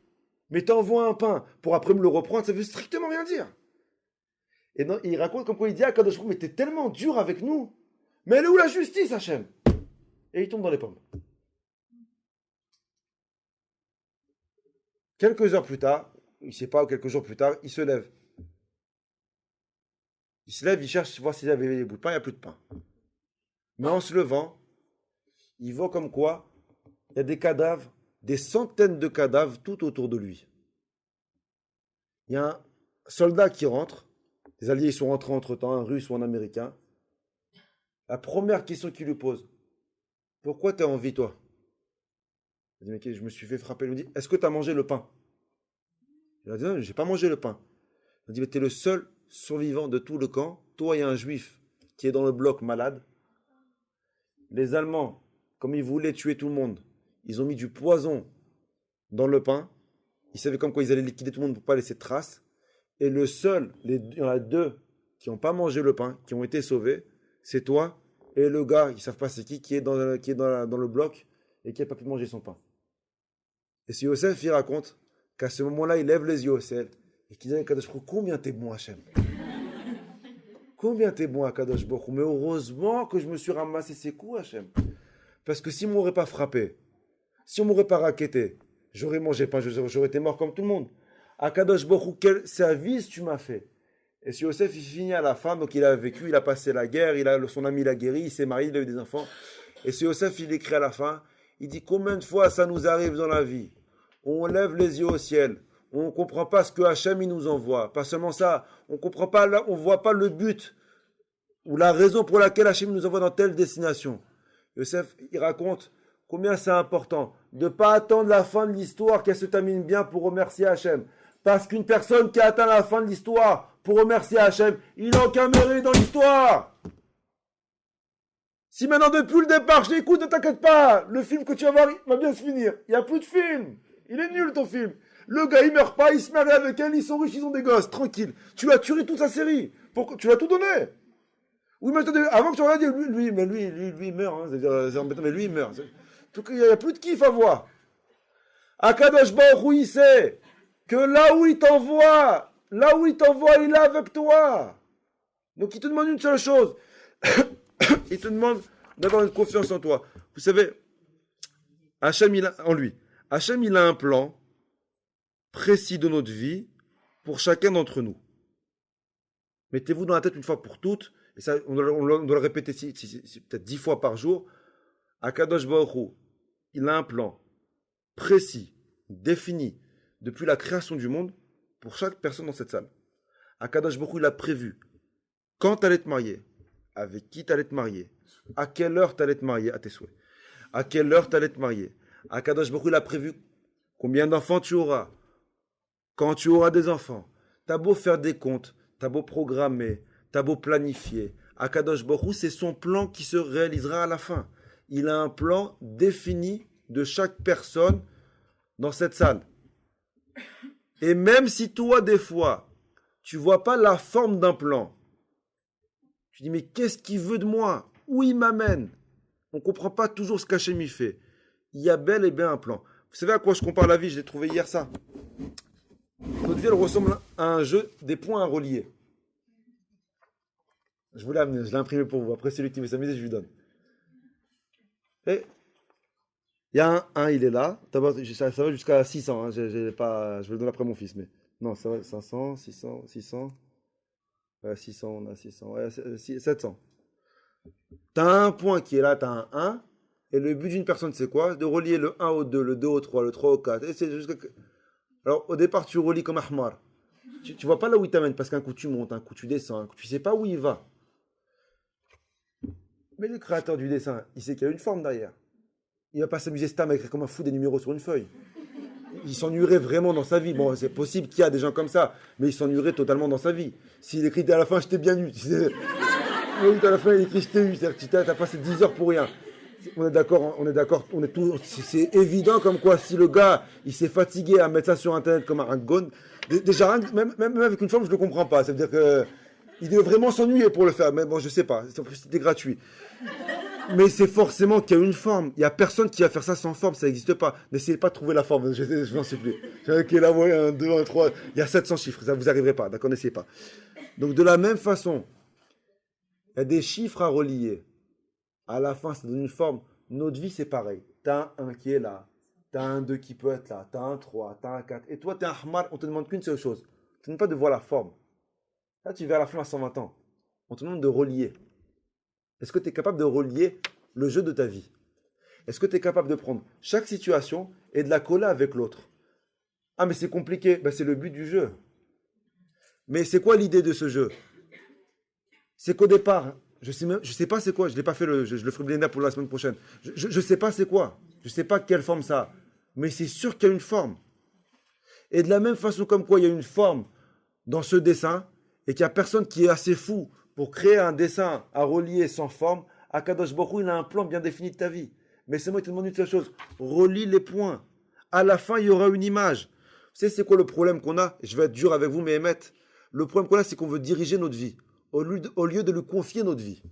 Mais tu envoies un pain pour après me le reprendre, ça veut strictement rien dire. Et non, il raconte comme quoi il dit à Kadosh Baruch Hu, mais t'es tellement dur avec nous. Mais elle est où la justice, Hachem? Et il tombe dans les pommes. Quelques heures plus tard, il ne sait pas, quelques jours plus tard, il se lève. Il se lève, il cherche voir s'il avait des bouts de pain, il n'y a plus de pain. Mais en se levant, il voit comme quoi il y a des cadavres, des centaines de cadavres tout autour de lui. Il y a un soldat qui rentre, les Alliés sont rentrés entre-temps, un Russe ou un Américain. La première question qu'il lui pose, pourquoi tu es en vie toi? Il dit, mais je me suis fait frapper. Il lui dit, est-ce que tu as mangé le pain? Il a dit, non, je n'ai pas mangé le pain. Il dit, mais tu es le seul survivant de tout le camp. Toi, il y a un juif qui est dans le bloc malade. Les Allemands, comme ils voulaient tuer tout le monde, ils ont mis du poison dans le pain. Ils savaient comme quoi ils allaient liquider tout le monde pour ne pas laisser de traces. Et le seul, il y en a deux qui n'ont pas mangé le pain, qui ont été sauvés, c'est toi et le gars, ils ne savent pas c'est qui est dans le bloc et qui n'a pas pu manger son pain. Et si Yosef, il raconte qu'à ce moment-là, il lève les yeux au ciel et qu'il dit à Kadosh Baruch Hu, combien t'es bon, Hachem. Combien t'es bon à Kadosh Baruch Hu. Mais heureusement que je me suis ramassé ces coups, Hachem. Parce que si on ne m'aurait pas frappé, si on ne m'aurait pas racketté, j'aurais mangé pain, j'aurais été mort comme tout le monde. À Kadosh Baruch Hu, quel service tu m'as fait. Et si Yosef, il finit à la fin, donc il a vécu, il a passé la guerre, son ami l'a guéri, il s'est marié, il a eu des enfants. Et si Yosef, il écrit à la fin, il dit combien de fois ça nous arrive dans la vie. On lève les yeux au ciel. On ne comprend pas ce que Hachem il nous envoie. Pas seulement ça, on comprend pas, on ne voit pas le but ou la raison pour laquelle Hachem nous envoie dans telle destination. Yosef, il raconte combien c'est important de ne pas attendre la fin de l'histoire qu'elle se termine bien pour remercier Hachem. Parce qu'une personne qui atteint la fin de l'histoire pour remercier Hachem, il n'a aucun mérite dans l'histoire. Si maintenant depuis le départ je l'écoute, ne t'inquiète pas, le film que tu vas voir il va bien se finir. Il n'y a plus de film. Il est nul ton film. Le gars il meurt pas, il se marie avec elle, ils sont riches, ils ont des gosses, tranquille. Tu as tué toute sa série. Tu l'as tout donné. Oui, mais attendez, avant que tu regardes, lui il meurt. Hein, c'est embêtant, mais lui il meurt. Il n'y a plus de kiff à voir. Akadosh Baruch Hu, il sait que là où il t'envoie, il est avec toi. Donc il te demande une seule chose. Il te demande d'avoir une confiance en toi. Vous savez, Hachem, en lui. Hachem, il a un plan précis de notre vie pour chacun d'entre nous. Mettez-vous dans la tête une fois pour toutes, et ça, on doit le répéter peut-être 10 fois par jour. Akadosh Baruch Hu, il a un plan précis, défini, depuis la création du monde, pour chaque personne dans cette salle. Akadosh Baruch Hu, il a prévu quand tu allais te marier, avec qui tu allais te marier, à quelle heure tu allais te marier, à tes souhaits, à quelle heure tu allais te marier. Akadosh Baruch Hu, il a prévu combien d'enfants tu auras, quand tu auras des enfants. Tu as beau faire des comptes, tu as beau programmer, t'as beau planifier. Akadosh Baruch Hu, c'est son plan qui se réalisera à la fin. Il a un plan défini de chaque personne dans cette salle. Et même si toi, des fois, tu vois pas la forme d'un plan, tu dis, mais qu'est-ce qu'il veut de moi? Où il m'amène? On ne comprend pas toujours ce qu'Hachem y fait. Il y a bel et bien un plan. Vous savez à quoi je compare la vie? Je l'ai trouvé hier ça. Notre vie, elle ressemble à un jeu des points à relier. Je vous l'ai amené, je l'ai imprimé pour vous. Après, celui qui veut s'amuser, je lui donne. Et il y a un 1, il est là. Ça va jusqu'à 600. Hein. Je vais le donner après mon fils. Mais non, ça va 500, 600, 600. 600, on a 600. Ouais, 700. Tu as un point qui est là, tu as un 1. Et le but d'une personne, c'est quoi? De relier le 1 au 2, le 2 au 3, le 3 au 4. Et c'est jusqu'à... Alors, au départ, tu relis comme Ahmar. Tu vois pas là où il t'amène, parce qu'un coup tu montes, un coup tu descends, un coup tu sais pas où il va. Mais le créateur du dessin, il sait qu'il y a une forme derrière. Il va pas s'amuser stam à écrire comme un fou des numéros sur une feuille. Il s'ennuierait vraiment dans sa vie. Bon, c'est possible qu'il y a des gens comme ça, mais il s'ennuierait totalement dans sa vie. S'il écrit à la fin, je t'ai bien eu. À la fin, il écrit je t'ai eu. C'est-à-dire que tu as passé 10 heures pour rien. On est d'accord, c'est évident comme quoi si le gars, il s'est fatigué à mettre ça sur internet comme un gon, déjà même avec une forme, je ne le comprends pas. Ça veut dire que il devait vraiment s'ennuyer pour le faire, mais bon, je sais pas, c'était gratuit. Mais c'est forcément qu'il y a une forme. Il n'y a personne qui va faire ça sans forme, ça n'existe pas. N'essayez pas de trouver la forme, je n'en sais plus. Ok, là, ouais, 1, 2, 1, 3, il y a 700 chiffres, ça vous arriverez pas, d'accord, n'essayez pas. Donc de la même façon, il y a des chiffres à relier. À la fin, ça donne une forme. Notre vie, c'est pareil. Tu as un 1 qui est là, tu as un 2 qui peut être là, tu as un 3, tu as un 4. Et toi, tu es un Ahmar, on te demande qu'une seule chose. On te demande pas de voir la forme. Là, tu vas à la fin à 120 ans. On te demande de relier. Est-ce que tu es capable de relier le jeu de ta vie? Est-ce que tu es capable de prendre chaque situation et de la coller avec l'autre? Ah, mais c'est compliqué. Ben, c'est le but du jeu. Mais c'est quoi l'idée de ce jeu? C'est qu'au départ, je sais pas c'est quoi. Je l'ai pas fait, je le ferai blender pour la semaine prochaine. Je sais pas c'est quoi. Je sais pas quelle forme ça a. Mais c'est sûr qu'il y a une forme. Et de la même façon comme quoi il y a une forme dans ce dessin, et qu'il n'y a personne qui est assez fou pour créer un dessin à relier sans forme, Akadosh Baruch Hu, il a un plan bien défini de ta vie. Mais c'est moi qui te demande une seule chose, relie les points. À la fin, il y aura une image. Vous savez, c'est quoi le problème qu'on a? Je vais être dur avec vous, mais Emmet, le problème qu'on a, c'est qu'on veut diriger notre vie, au lieu de lui confier notre vie.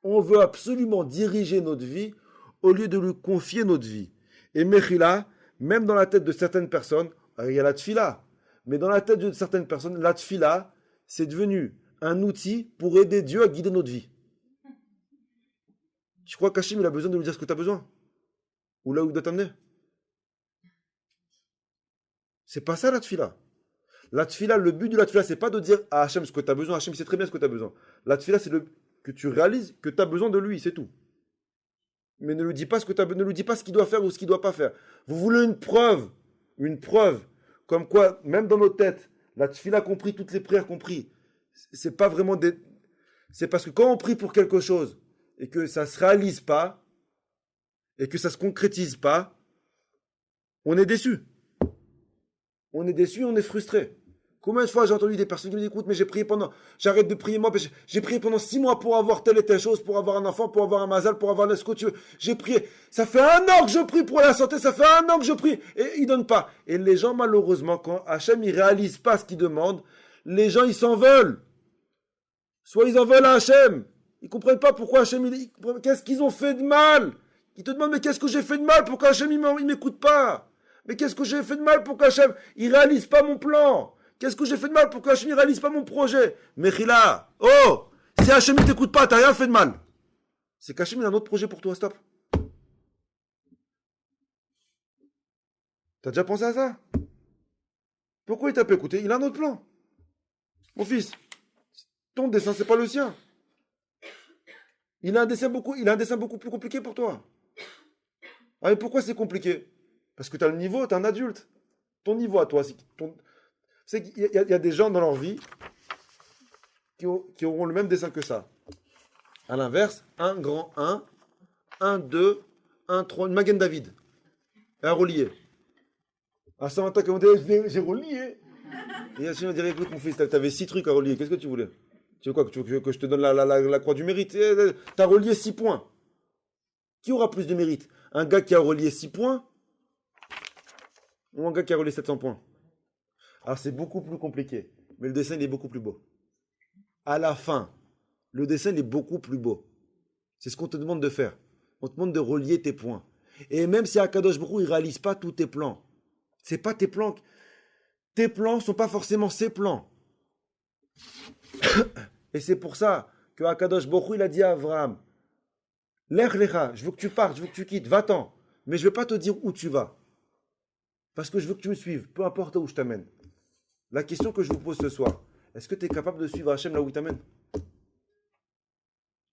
On veut absolument diriger notre vie, au lieu de lui confier notre vie. Et Mechila, même dans la tête de certaines personnes, il y a la tfila, mais dans la tête de certaines personnes, la tfila, c'est devenu un outil pour aider Dieu à guider notre vie. Tu crois qu'Hachem, il a besoin de nous dire ce que tu as besoin? Ou là où il doit t'amener? C'est pas ça la tfila. La tfila, le but de la tfila, c'est pas de dire à Hachem ce que tu as besoin. Hachem sait très bien ce que tu as besoin. La tfila, c'est que tu réalises que tu as besoin de lui, c'est tout. Mais ne lui dis pas ne lui dis pas ce qu'il doit faire ou ce qu'il ne doit pas faire. Vous voulez une preuve, comme quoi, même dans nos têtes, la tfila compris, toutes les prières compris, c'est pas vraiment des... C'est parce que quand on prie pour quelque chose, et que ça ne se réalise pas, et que ça ne se concrétise pas, on est déçu. On est déçu, on est frustré. Combien de fois j'ai entendu des personnes qui me disent, écoute, mais j'arrête de prier moi, j'ai prié pendant 6 mois pour avoir telle et telle chose, pour avoir un enfant, pour avoir un mazal, pour avoir ce que tu veux. J'ai prié, ça fait 1 an que je prie pour la santé, ça fait 1 an que je prie, et ils ne donnent pas. Et les gens, malheureusement, quand Hachem, ils ne réalisent pas ce qu'ils demandent, les gens, ils s'en veulent. Soit ils en veulent à Hachem. Ils ne comprennent pas pourquoi Hachem, qu'est-ce qu'ils ont fait de mal? Ils te demandent, mais qu'est-ce que j'ai fait de mal pour qu'Hachem, il ne m'écoute pas? Mais qu'est-ce que j'ai fait de mal pour qu'Hachem, il ne réalise pas mon plan? Qu'est-ce que j'ai fait de mal pour qu'Hachem ne réalise pas mon projet? Mechila, oh, si Hachem ne t'écoute pas, tu n'as rien fait de mal. C'est qu'Hachem, il a un autre projet pour toi, stop. Tu as déjà pensé à ça? Pourquoi il t'a pas écouté? Il a un autre plan. Mon fils, ton dessin, c'est pas le sien. Il a un dessin beaucoup plus compliqué pour toi. Ah, mais pourquoi c'est compliqué? Parce que tu as le niveau, tu es un adulte. Ton niveau à toi, c'est qu'il y a des gens dans leur vie qui auront le même dessin que ça. À l'inverse, un grand 1, 1, 2, 1, 3, une Magen David. Et un relié. À 120 ans, j'ai relié. Et Hachem va dire, écoute mon fils, tu avais 6 trucs à relier, qu'est-ce que tu voulais? Tu veux quoi, tu veux que je te donne la croix du mérite? T'as relié 6 points. Qui aura plus de mérite? Un gars qui a relié 6 points ou un gars qui a relié 700 points? Alors c'est beaucoup plus compliqué, mais le dessin il est beaucoup plus beau. À la fin, le dessin il est beaucoup plus beau. C'est ce qu'on te demande de faire. On te demande de relier tes points. Et même si Akadosh Baruch Hu, il ne réalise pas tous tes plans, c'est pas tes plans. Tes plans ne sont pas forcément ses plans. Et c'est pour ça que Akadosh Baruch Hu, il a dit à Abraham, Lech lecha, je veux que tu partes, je veux que tu quittes, va-t'en. Mais je ne vais pas te dire où tu vas. Parce que je veux que tu me suives, peu importe où je t'amène. La question que je vous pose ce soir, est-ce que tu es capable de suivre Hachem là où il t'amène?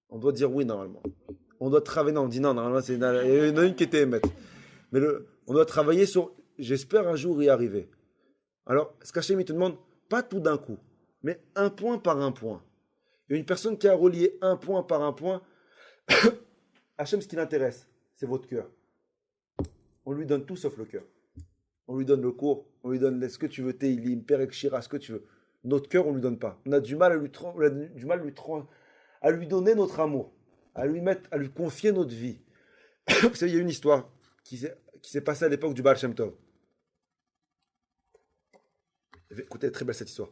On doit dire oui normalement. On doit travailler, non, on dit non, normalement il y en a une qui était émette. Mais on doit travailler sur, j'espère un jour y arriver. Alors, ce qu'Hachem il te demande, pas tout d'un coup, mais un point par un point. Et une personne qui a relié un point par un point, Hachem, ce qui l'intéresse, c'est votre cœur. On lui donne tout sauf le cœur. On lui donne le cours, on lui donne ce que tu veux, Teilim, Perek Shira, ce que tu veux. Notre cœur, on ne lui donne pas. On a du mal à lui donner notre amour, à lui confier notre vie. Vous savez, il y a une histoire qui s'est passée à l'époque du Baal Shem Tov. Écoutez, très belle cette histoire.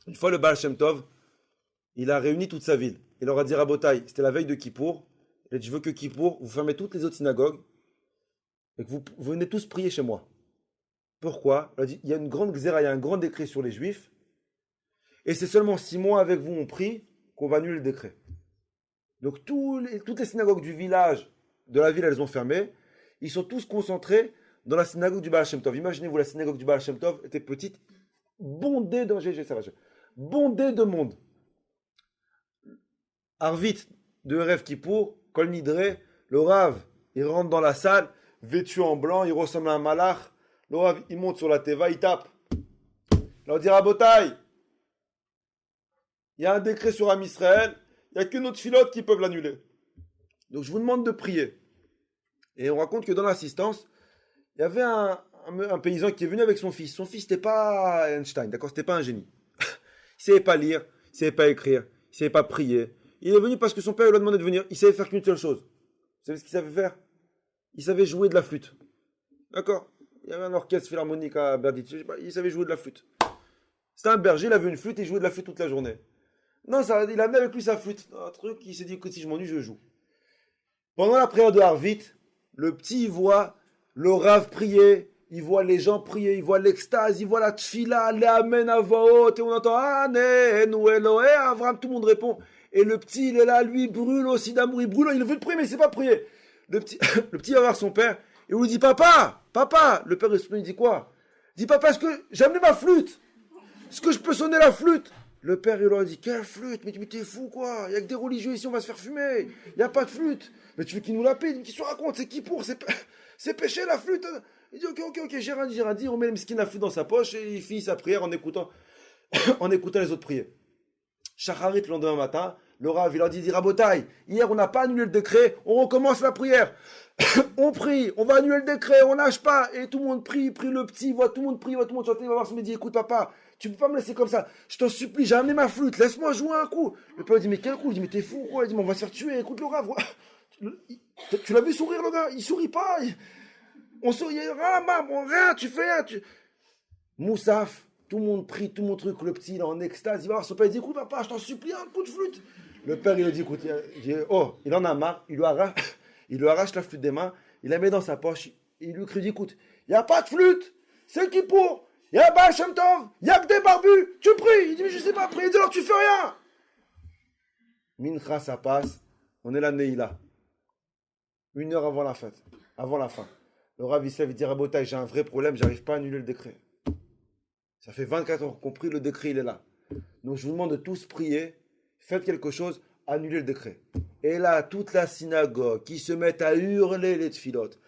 Une fois, le Baal Shem Tov, il a réuni toute sa ville. Il leur a dit, Rabotai, c'était la veille de Kippour. Il a dit, je veux que Kippour, vous fermez toutes les autres synagogues et que vous venez tous prier chez moi. Pourquoi? Il a dit, il y a une grande xéra, il y a un grand décret sur les Juifs. Et c'est seulement 6 mois avec vous, on prie, qu'on va annuler le décret. Donc toutes les synagogues du village, de la ville, elles ont fermé. Ils sont tous concentrés dans la synagogue du Baal Shem Tov. Imaginez-vous, la synagogue du Baal Shem Tov était petite, bondée de monde. Arvit de Erev Kippour, Kol Nidre, le Rav, il rentre dans la salle, vêtu en blanc, il ressemble à un malach. Le Rav, il monte sur la teva, il tape. Il leur dit, Rabotai, il y a un décret sur Am Israël, il n'y a que notre filote qui peuvent l'annuler. Donc je vous demande de prier. Et on raconte que dans l'assistance, il y avait un paysan qui est venu avec son fils. Son fils n'était pas Einstein, d'accord, c'était pas un génie. Il ne savait pas lire, il ne savait pas écrire, il ne savait pas prier. Il est venu parce que son père lui a demandé de venir. Il savait faire qu'une seule chose. Vous savez ce qu'il savait faire? Il savait jouer de la flûte. D'accord? Il y avait un orchestre philharmonique à Berditch. Il savait jouer de la flûte. C'était un berger, il avait une flûte et il jouait de la flûte toute la journée. Non, il a amené avec lui sa flûte. Un truc, il s'est dit, écoute, si je m'ennuie, je joue. Pendant la prière de Harvit, le petit, il voit le Rav prier, il voit les gens prier, il voit l'extase, il voit la tfila, les amen avaot, et on entend, Amen, ou Eloé, Avram, tout le monde répond. Et le petit, il est là, lui, il brûle aussi d'amour, il brûle, il veut prier, mais il ne sait pas prier. Le petit va voir son père, et il lui dit, papa, le père, il dit quoi? Il dit, papa, est-ce que j'ai amené ma flûte? Est-ce que je peux sonner la flûte? Le père, il leur a dit, quelle flûte? Mais t'es fou, quoi? Il n'y a que des religieux ici, on va se faire fumer. Il n'y a pas de flûte. Mais tu veux qu'il nous la paye? Qu'est-ce que tu racontes? C'est qui pour? C'est péché, la flûte. Il dit, ok, j'ai rien dit. On met le miskin la flûte dans sa poche et il finit sa prière en écoutant les autres prier. Shacharit, le lendemain matin, le Rav, il leur dit, Rabotai, hier, on n'a pas annulé le décret, on recommence la prière. On prie, on va annuler le décret, on lâche pas. Et tout le monde prie le petit, tout le monde prie, tout le monde chanter, il va voir son dit, écoute, papa, tu peux pas me laisser comme ça. Je t'en supplie, j'ai amené ma flûte, laisse-moi jouer un coup. Le père dit, mais quel coup? Il dit, mais t'es fou, quoi? Il dit, mais on va se faire tuer, écoute le Rav. Tu l'as vu sourire, le gars? Il sourit pas. On sourit, rien, tu fais rien. Moussaf, tout le monde prie, tout le monde truc, le petit, il est en extase, il va voir son père, il dit, écoute, papa, je t'en supplie, un coup de flûte. Le père, il lui dit, écoute, il en a marre, il lui arrache la flûte des mains, il la met dans sa poche, il lui crie, écoute, il n'y a pas de flûte, c'est qui pour? Il y a Baal Shem Tov, il n'y a que des barbus, tu pries. Il dit, mais je ne sais pas prier, il dit, alors tu fais rien. Mincha, ça passe, on est la Neila. 1 heure avant la fin. Le Rav il se lève, il dit, Rabotai, j'ai un vrai problème, j'arrive pas à annuler le décret. Ça fait 24 heures qu'on prie, le décret, il est là. Donc je vous demande de tous prier, faites quelque chose, annulez le décret. Et là, toute la synagogue qui se met à hurler les tfilotes,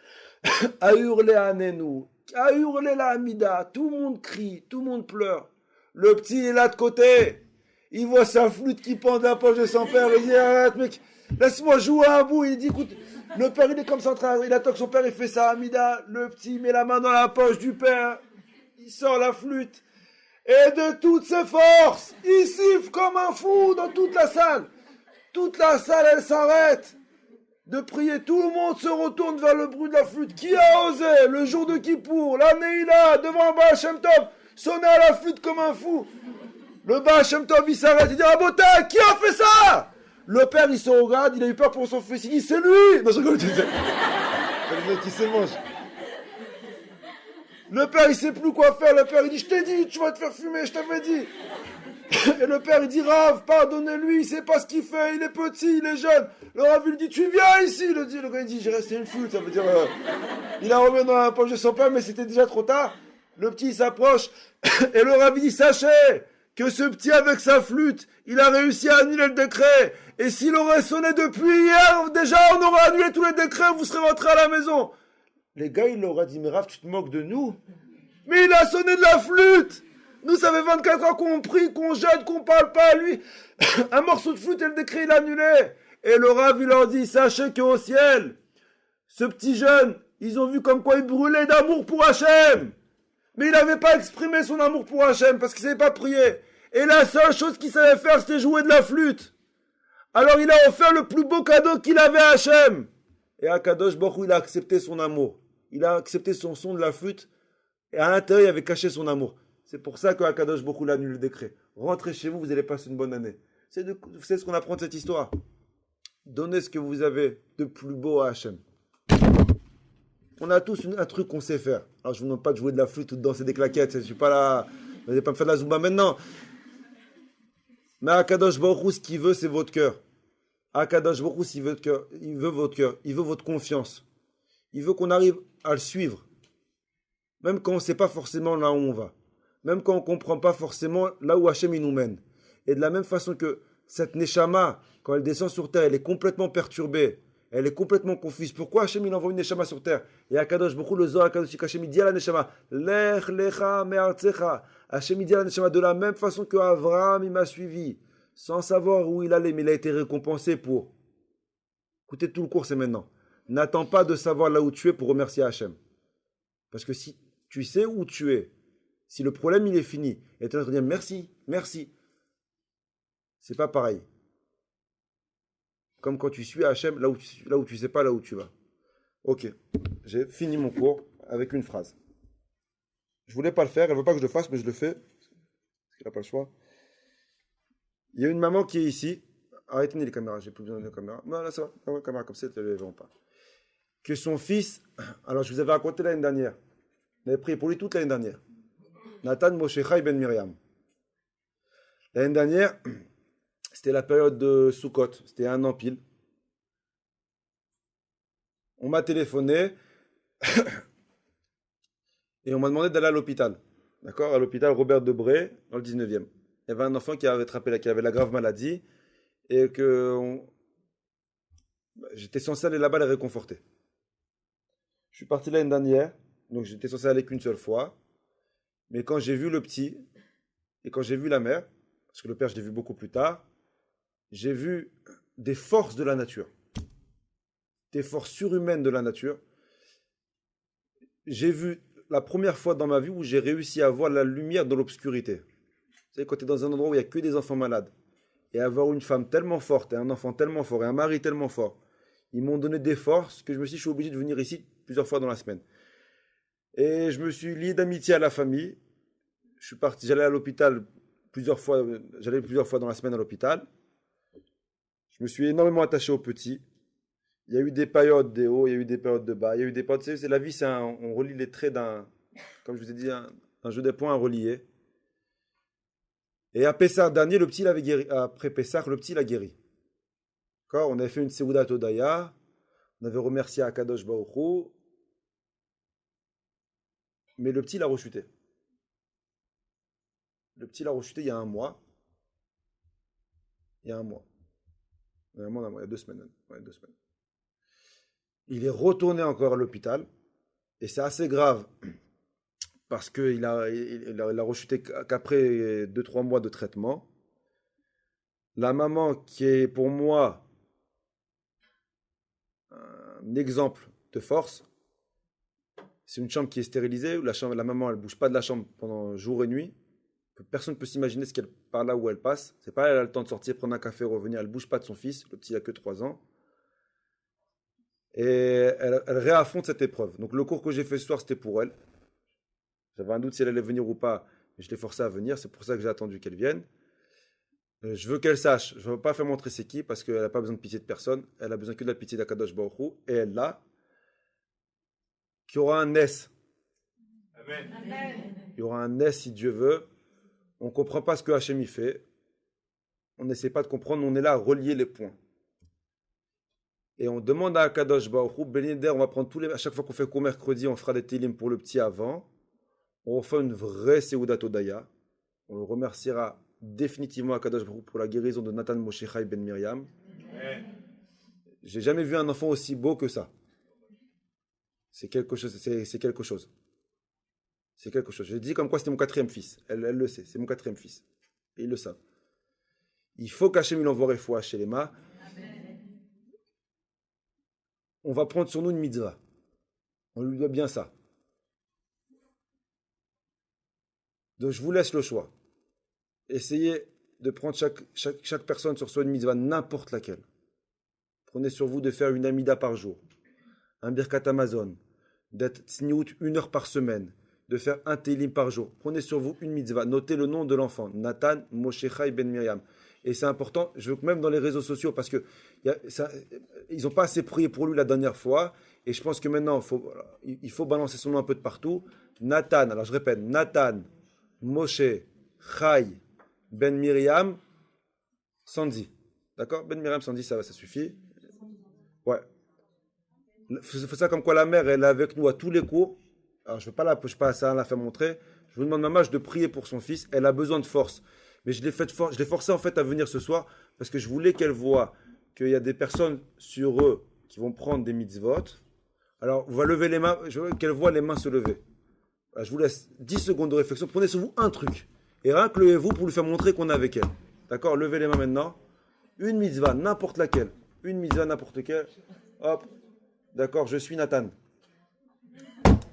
à hurler à Nenou, à hurler la Hamida, tout le monde crie, tout le monde pleure. Le petit est là de côté, il voit sa flûte qui pend de la poche de son père, il dit, arrête mec, laisse-moi jouer un bout. Il dit, écoute, le père il est comme ça, il attend que son père il fait sa Hamida, le petit met la main dans la poche du père, il sort la flûte, Et de toutes ses forces, il siffle comme un fou dans toute la salle. Toute la salle, elle s'arrête de prier. Tout le monde se retourne vers le bruit de la flûte. Qui a osé, le jour de Kippour, la Neila, devant Baal Shem Tov, sonner à la flûte comme un fou? Le Baal Shem Tov, il s'arrête, il dit, Rabotai, qui a fait ça? Le père, il se regarde, il a eu peur pour son fils, il dit, c'est lui. Non, je rigole, tu sais. C'est le mec qui se mange. Le père, il sait plus quoi faire. Le père, il dit, je t'ai dit, tu vas te faire fumer, je t'avais dit. Et le père, il dit, Rav, pardonnez-lui, il sait pas ce qu'il fait, il est petit, il est jeune. Le Rav, il dit, tu viens ici. Le gars, il dit, j'ai resté une flûte, ça veut dire, il a remis dans la poche de son père, mais c'était déjà trop tard. Le petit, il s'approche, et le Rav, il dit, sachez que ce petit, avec sa flûte, il a réussi à annuler le décret. Et s'il aurait sonné depuis hier, déjà, on aurait annulé tous les décrets, vous serez rentrés à la maison. Les gars, il leur a dit, mais Rav, tu te moques de nous? Mais il a sonné de la flûte! Nous, ça fait 24 ans qu'on prie, qu'on jeûne, qu'on parle pas à lui. Un morceau de flûte et le décret, il a annulé. Et le Rav, il leur dit, sachez qu'au ciel, ce petit jeune, ils ont vu comme quoi il brûlait d'amour pour Hachem. Mais il n'avait pas exprimé son amour pour Hachem parce qu'il ne savait pas prier. Et la seule chose qu'il savait faire, c'était jouer de la flûte. Alors il a offert le plus beau cadeau qu'il avait à Hachem. Et Akadosh Baruch Hu, il a accepté son amour. Il a accepté son son de la flûte. Et à l'intérieur, il avait caché son amour. C'est pour ça que Akadosh Baruch Hu a annulé le décret. Rentrez chez vous, vous allez passer une bonne année. C'est ce qu'on apprend de cette histoire. Donnez ce que vous avez de plus beau à Hachem. On a tous un truc qu'on sait faire. Alors je ne vous demande pas de jouer de la flûte ou de danser des claquettes. Je ne suis pas là. Vous n'allez pas me faire de la zumba maintenant. Mais Akadosh Baruch Hu, ce qu'il veut, c'est votre cœur. Akadosh Baruch Hu, s'il veut votre cœur, il veut votre cœur. Il veut votre confiance. Il veut qu'on arrive à le suivre. Même quand on ne sait pas forcément là où on va. Même quand on ne comprend pas forcément là où Hachem il nous mène. Et de la même façon que cette Neshama, quand elle descend sur terre, elle est complètement perturbée. Elle est complètement confuse. Pourquoi Hachem il envoie une Neshama sur terre? Et Akadosh Baruch Hu, le Zohar Akadosh, Hachem il dit à la Neshama, Lech lecha me'artzecha. Hachem il dit à la Neshama de la même façon que Avraham il m'a suivi, sans savoir où il allait, mais il a été récompensé pour. Écoutez, tout le cours c'est maintenant. N'attends pas de savoir là où tu es pour remercier Hachem. Parce que si tu sais où tu es, si le problème il est fini, et tu vas te dire merci, merci, c'est pas pareil. Comme quand tu suis Hachem, là où tu sais pas là où tu vas. Ok, j'ai fini mon cours avec une phrase. Je voulais pas le faire, elle veut pas que je le fasse, mais je le fais. Parce qu'elle n'a pas le choix. Il y a une maman qui est ici. Arrêtez les caméras, j'ai plus besoin de caméra. Non, là ça va, la caméra comme ça, elles ne les verront pas. Que son fils, alors je vous avais raconté l'année dernière, on avait prié pour lui toute l'année dernière. Nathan Moshe Chai ben Miriam. L'année dernière, c'était la période de Sukkot, c'était un an pile. On m'a téléphoné et on m'a demandé d'aller à l'hôpital. D'accord? À l'hôpital Robert Debré, dans le 19e. Il y avait un enfant qui avait qui avait la grave maladie et que j'étais censé aller là-bas les réconforter. Je suis parti l'année dernière, donc j'étais censé aller qu'une seule fois. Mais quand j'ai vu le petit et quand j'ai vu la mère, parce que le père je l'ai vu beaucoup plus tard, j'ai vu des forces de la nature, des forces surhumaines de la nature. J'ai vu la première fois dans ma vie où j'ai réussi à voir la lumière dans l'obscurité. Vous savez, quand tu es dans un endroit où il n'y a que des enfants malades, et avoir une femme tellement forte, et un enfant tellement fort, et un mari tellement fort, ils m'ont donné des forces que je suis obligé de venir ici plusieurs fois dans la semaine. Et je me suis lié d'amitié à la famille. Je suis parti, j'allais à l'hôpital plusieurs fois dans la semaine à l'hôpital. Je me suis énormément attaché aux petits. Il y a eu des périodes de haut, il y a eu des périodes de bas, il y a eu des périodes, c'est la vie, on relie les traits comme je vous ai dit, un jeu des points à relier. Et à Pessah dernier, le petit il avait guéri. Après Pessah, le petit il a guéri. D'accord, on avait fait une Seudat Odaya, on avait remercié Akadosh Baruch Hu, mais le petit il a rechuté. Le petit il a rechuté il y a un mois. Il y a 2 semaines. Ouais, 2 semaines. Il est retourné encore à l'hôpital. Et c'est assez grave. Parce qu'il a rechuté qu'après 2-3 mois de traitement. La maman, qui est pour moi un exemple de force, c'est une chambre qui est stérilisée, où la maman elle ne bouge pas de la chambre pendant jour et nuit. Elle ne que personne ne peut s'imaginer ce qu'elle par là où elle passe. C'est pas elle a le temps de sortir, prendre un café, revenir, elle bouge pas de son fils, le petit a que 3 ans. Et elle réaffronte cette épreuve. Donc le cours que j'ai fait ce soir, c'était pour elle. J'avais un doute si elle allait venir ou pas, mais je l'ai forcée à venir, c'est pour ça que j'ai attendu qu'elle vienne. Je veux qu'elle sache, je ne veux pas faire montrer c'est qui, parce qu'elle n'a pas besoin de pitié de personne, elle a besoin que de la pitié d'Akadosh Baruch Hu, et elle l'a, qu'il y aura un S. Amen. Il y aura un S si Dieu veut. On ne comprend pas ce que Hachem y fait. On n'essaie pas de comprendre, on est là à relier les points. Et on demande à Akadosh Baruch Hu, Bénéder, on va prendre à chaque fois qu'on fait cours mercredi, on fera des télim pour le petit avant. On refait une vraie Seudat Odaya. On le remerciera définitivement à Akadosh Baruch Hu pour la guérison de Nathan Moshechai Ben Miriam. J'ai jamais vu un enfant aussi beau que ça. C'est quelque chose. C'est quelque chose. C'est quelque chose. J'ai dit comme quoi c'était mon 4e fils. Elle le sait, c'est mon 4e fils. Et ils le savent. Il faut qu'Hachem il envoie Refoua chez les mains. On va prendre sur nous une mitzvah. On lui doit bien ça. Donc je vous laisse le choix. Essayez de prendre chaque personne sur soi une mitzvah, n'importe laquelle. Prenez sur vous de faire une amida par jour, un birkat Amazon, d'être tsniout 1 heure par semaine, de faire un télim par jour. Prenez sur vous une mitzvah. Notez le nom de l'enfant, Nathan Moshechai Ben Miriam. Et c'est important, je veux que même dans les réseaux sociaux, parce que ils n'ont pas assez prié pour lui la dernière fois, et je pense que maintenant, il faut balancer son nom un peu de partout. Nathan, alors je répète, Nathan Moshe Chai Ben Miriam Sandy. D'accord? Ben Miriam Sandy, ça suffit. Ouais. C'est ça comme quoi la mère, elle est avec nous à tous les cours. Alors je ne veux pas ça la faire montrer. Je vous demande maman de prier pour son fils. Elle a besoin de force. Mais je l'ai forcé en fait à venir ce soir parce que je voulais qu'elle voie qu'il y a des personnes sur eux qui vont prendre des mitzvot. Alors on va lever les mains. Je veux qu'elle voie les mains se lever. Alors, je vous laisse 10 secondes de réflexion. Prenez sur vous un truc. Et rien que levez-vous pour lui faire montrer qu'on est avec elle. D'accord? Levez les mains maintenant. Une mitzvah, n'importe laquelle. Une mitzvah, n'importe laquelle. Hop. D'accord, je suis Nathan.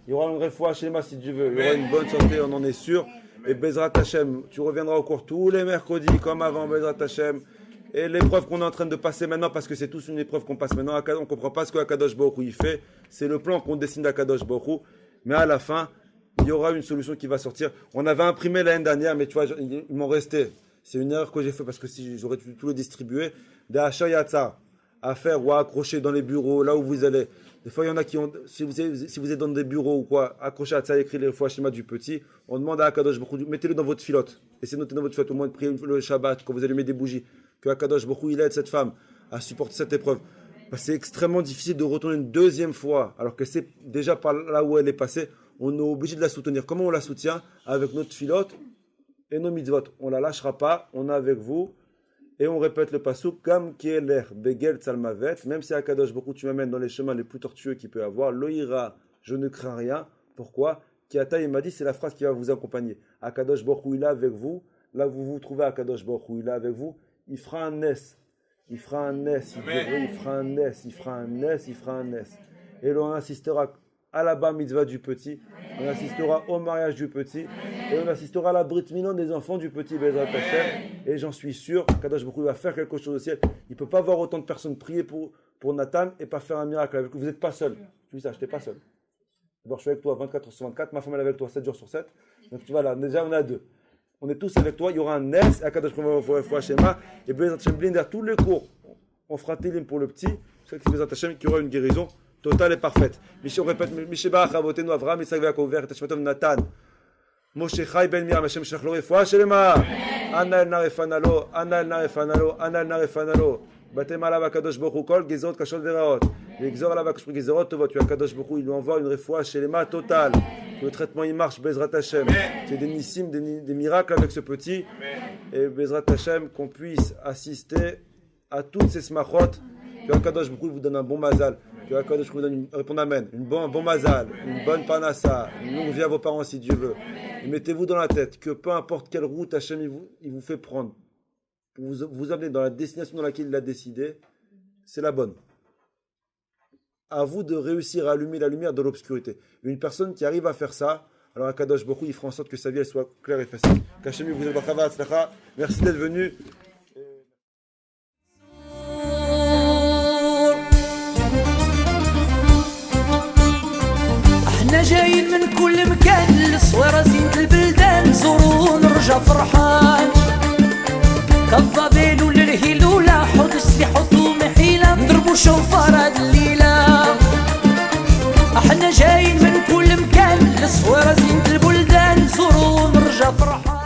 Il y aura une refoua chez moi si Dieu veut. Il y aura une bonne santé, on en est sûr. Et Bezrat Hashem, tu reviendras au cours tous les mercredis, comme avant, Bezrat Hashem. Et l'épreuve qu'on est en train de passer maintenant, parce que c'est tous une épreuve qu'on passe maintenant, on ne comprend pas ce que Akadosh Baruch Hu fait. C'est le plan qu'on dessine d'Akadosh Baruch Hu. Mais à la fin, il y aura une solution qui va sortir. On avait imprimé l'année dernière, mais tu vois, il m'en restait. C'est une erreur que j'ai faite parce que si j'aurais dû tout le distribuer. Des achats yatsa à faire ou à accrocher dans les bureaux, là où vous allez. Des fois, il y en a qui ont, si vous êtes dans des bureaux ou quoi, accrochez à ça, écrit les fois schéma du petit. On demande à Akadosh Baruch Hu, mettez-le dans votre filote. Essayez de noter dans votre filote, au moins de prier le Shabbat, quand vous allumez des bougies. Que Akadosh Baruch Hu, il aide cette femme à supporter cette épreuve. Parce que c'est extrêmement difficile de retourner une deuxième fois, alors que c'est déjà par là où elle est passée. On est obligé de la soutenir. Comment on la soutient? Avec notre filote et nos mitzvot. On ne la lâchera pas, on est avec vous. Et on répète le passouk, Kam Kieler Begel Tzalmavet, même si Akadosh Baruch Hu tu m'amènes dans les chemins les plus tortueux qu'il peut y avoir, Loïra, je ne crains rien. Pourquoi? Kiata, il m'a dit, c'est la phrase qui va vous accompagner. Akadosh Baruch Hu, il est avec vous. Là, vous vous trouvez, Akadosh Baruch Hu, il est avec vous. Il fera un nes. Il fera un nes. Il fera un nes. Il fera un nes. Il fera un nes. Et l'on insistera à la bar mitzvah du petit, on assistera au mariage du petit, et on assistera à la brit minon des enfants du petit Bezrat Hashem. Et j'en suis sûr, Kadosh Baruch Hu va faire quelque chose au ciel. Il ne peut pas voir autant de personnes prier pour Nathan et pas faire un miracle avec vous. Vous n'êtes pas seul. Tu dis ça, je n'étais pas seul. D'abord, je suis avec toi 24 heures sur 24, ma femme elle est avec toi 7 jours sur 7. Donc tu vois là, déjà on est à 2. On est tous avec toi, il y aura un nes, à Kadosh Baruch Hu va schéma, et Bezrat Hashem blinder tous les cours. On fera télim pour le petit, c'est que Bezrat Hashem qui aura une guérison totale et parfaite. On répète, Misheba, Chavotenu, Avram, Yitzhak, Yaakov, et Tashmatom, Nathan, Moshe Chai, Ben Miriam, Hashem, Shachlor, Refoua, Shelema, Anal Narefanalo, Anal Narefanalo, Anal Narefanalo, Batem Alav, Akadosh Baruch Hu, Kol, Gezot, Kashot, Veraot, L'exor Alav, Akadosh Gezorot, Tovot, tu Akadosh Baruch Hu, il lui envoie une Refoua, Shelema, totale. Le traitement, il marche, Bezrat Hashem. C'est des nissim, des miracles avec ce petit. Et Bezrat Hashem, qu'on puisse assister à toutes ces smachot. Que Akadosh Baruch Hu vous donne un bon mazal. Que Akadosh Baruch Hu vous donne répondre amen. Un bon mazal, une bonne panassa, une longue vie à vos parents si Dieu veut. Et mettez-vous dans la tête que peu importe quelle route Hashem il vous fait prendre, pour vous amener dans la destination dans laquelle il a décidé, c'est la bonne. À vous de réussir à allumer la lumière de l'obscurité. Une personne qui arrive à faire ça, Alors Akadosh Baruch Hu, il fera en sorte que sa vie elle soit claire et facile. Kachemi, vous êtes Bachava, Atzlacha. Merci d'être venu. احنا جايين من كل مكان للصويرة زينة البلدان نزورو ونرجع فرحان كالظبيل وللهيلولة حوض السلاح وثوم حيلة نضربو شوفار هاد الليلة احنا جايين من كل مكان للصويرة زينة البلدان نزورو ونرجع فرحان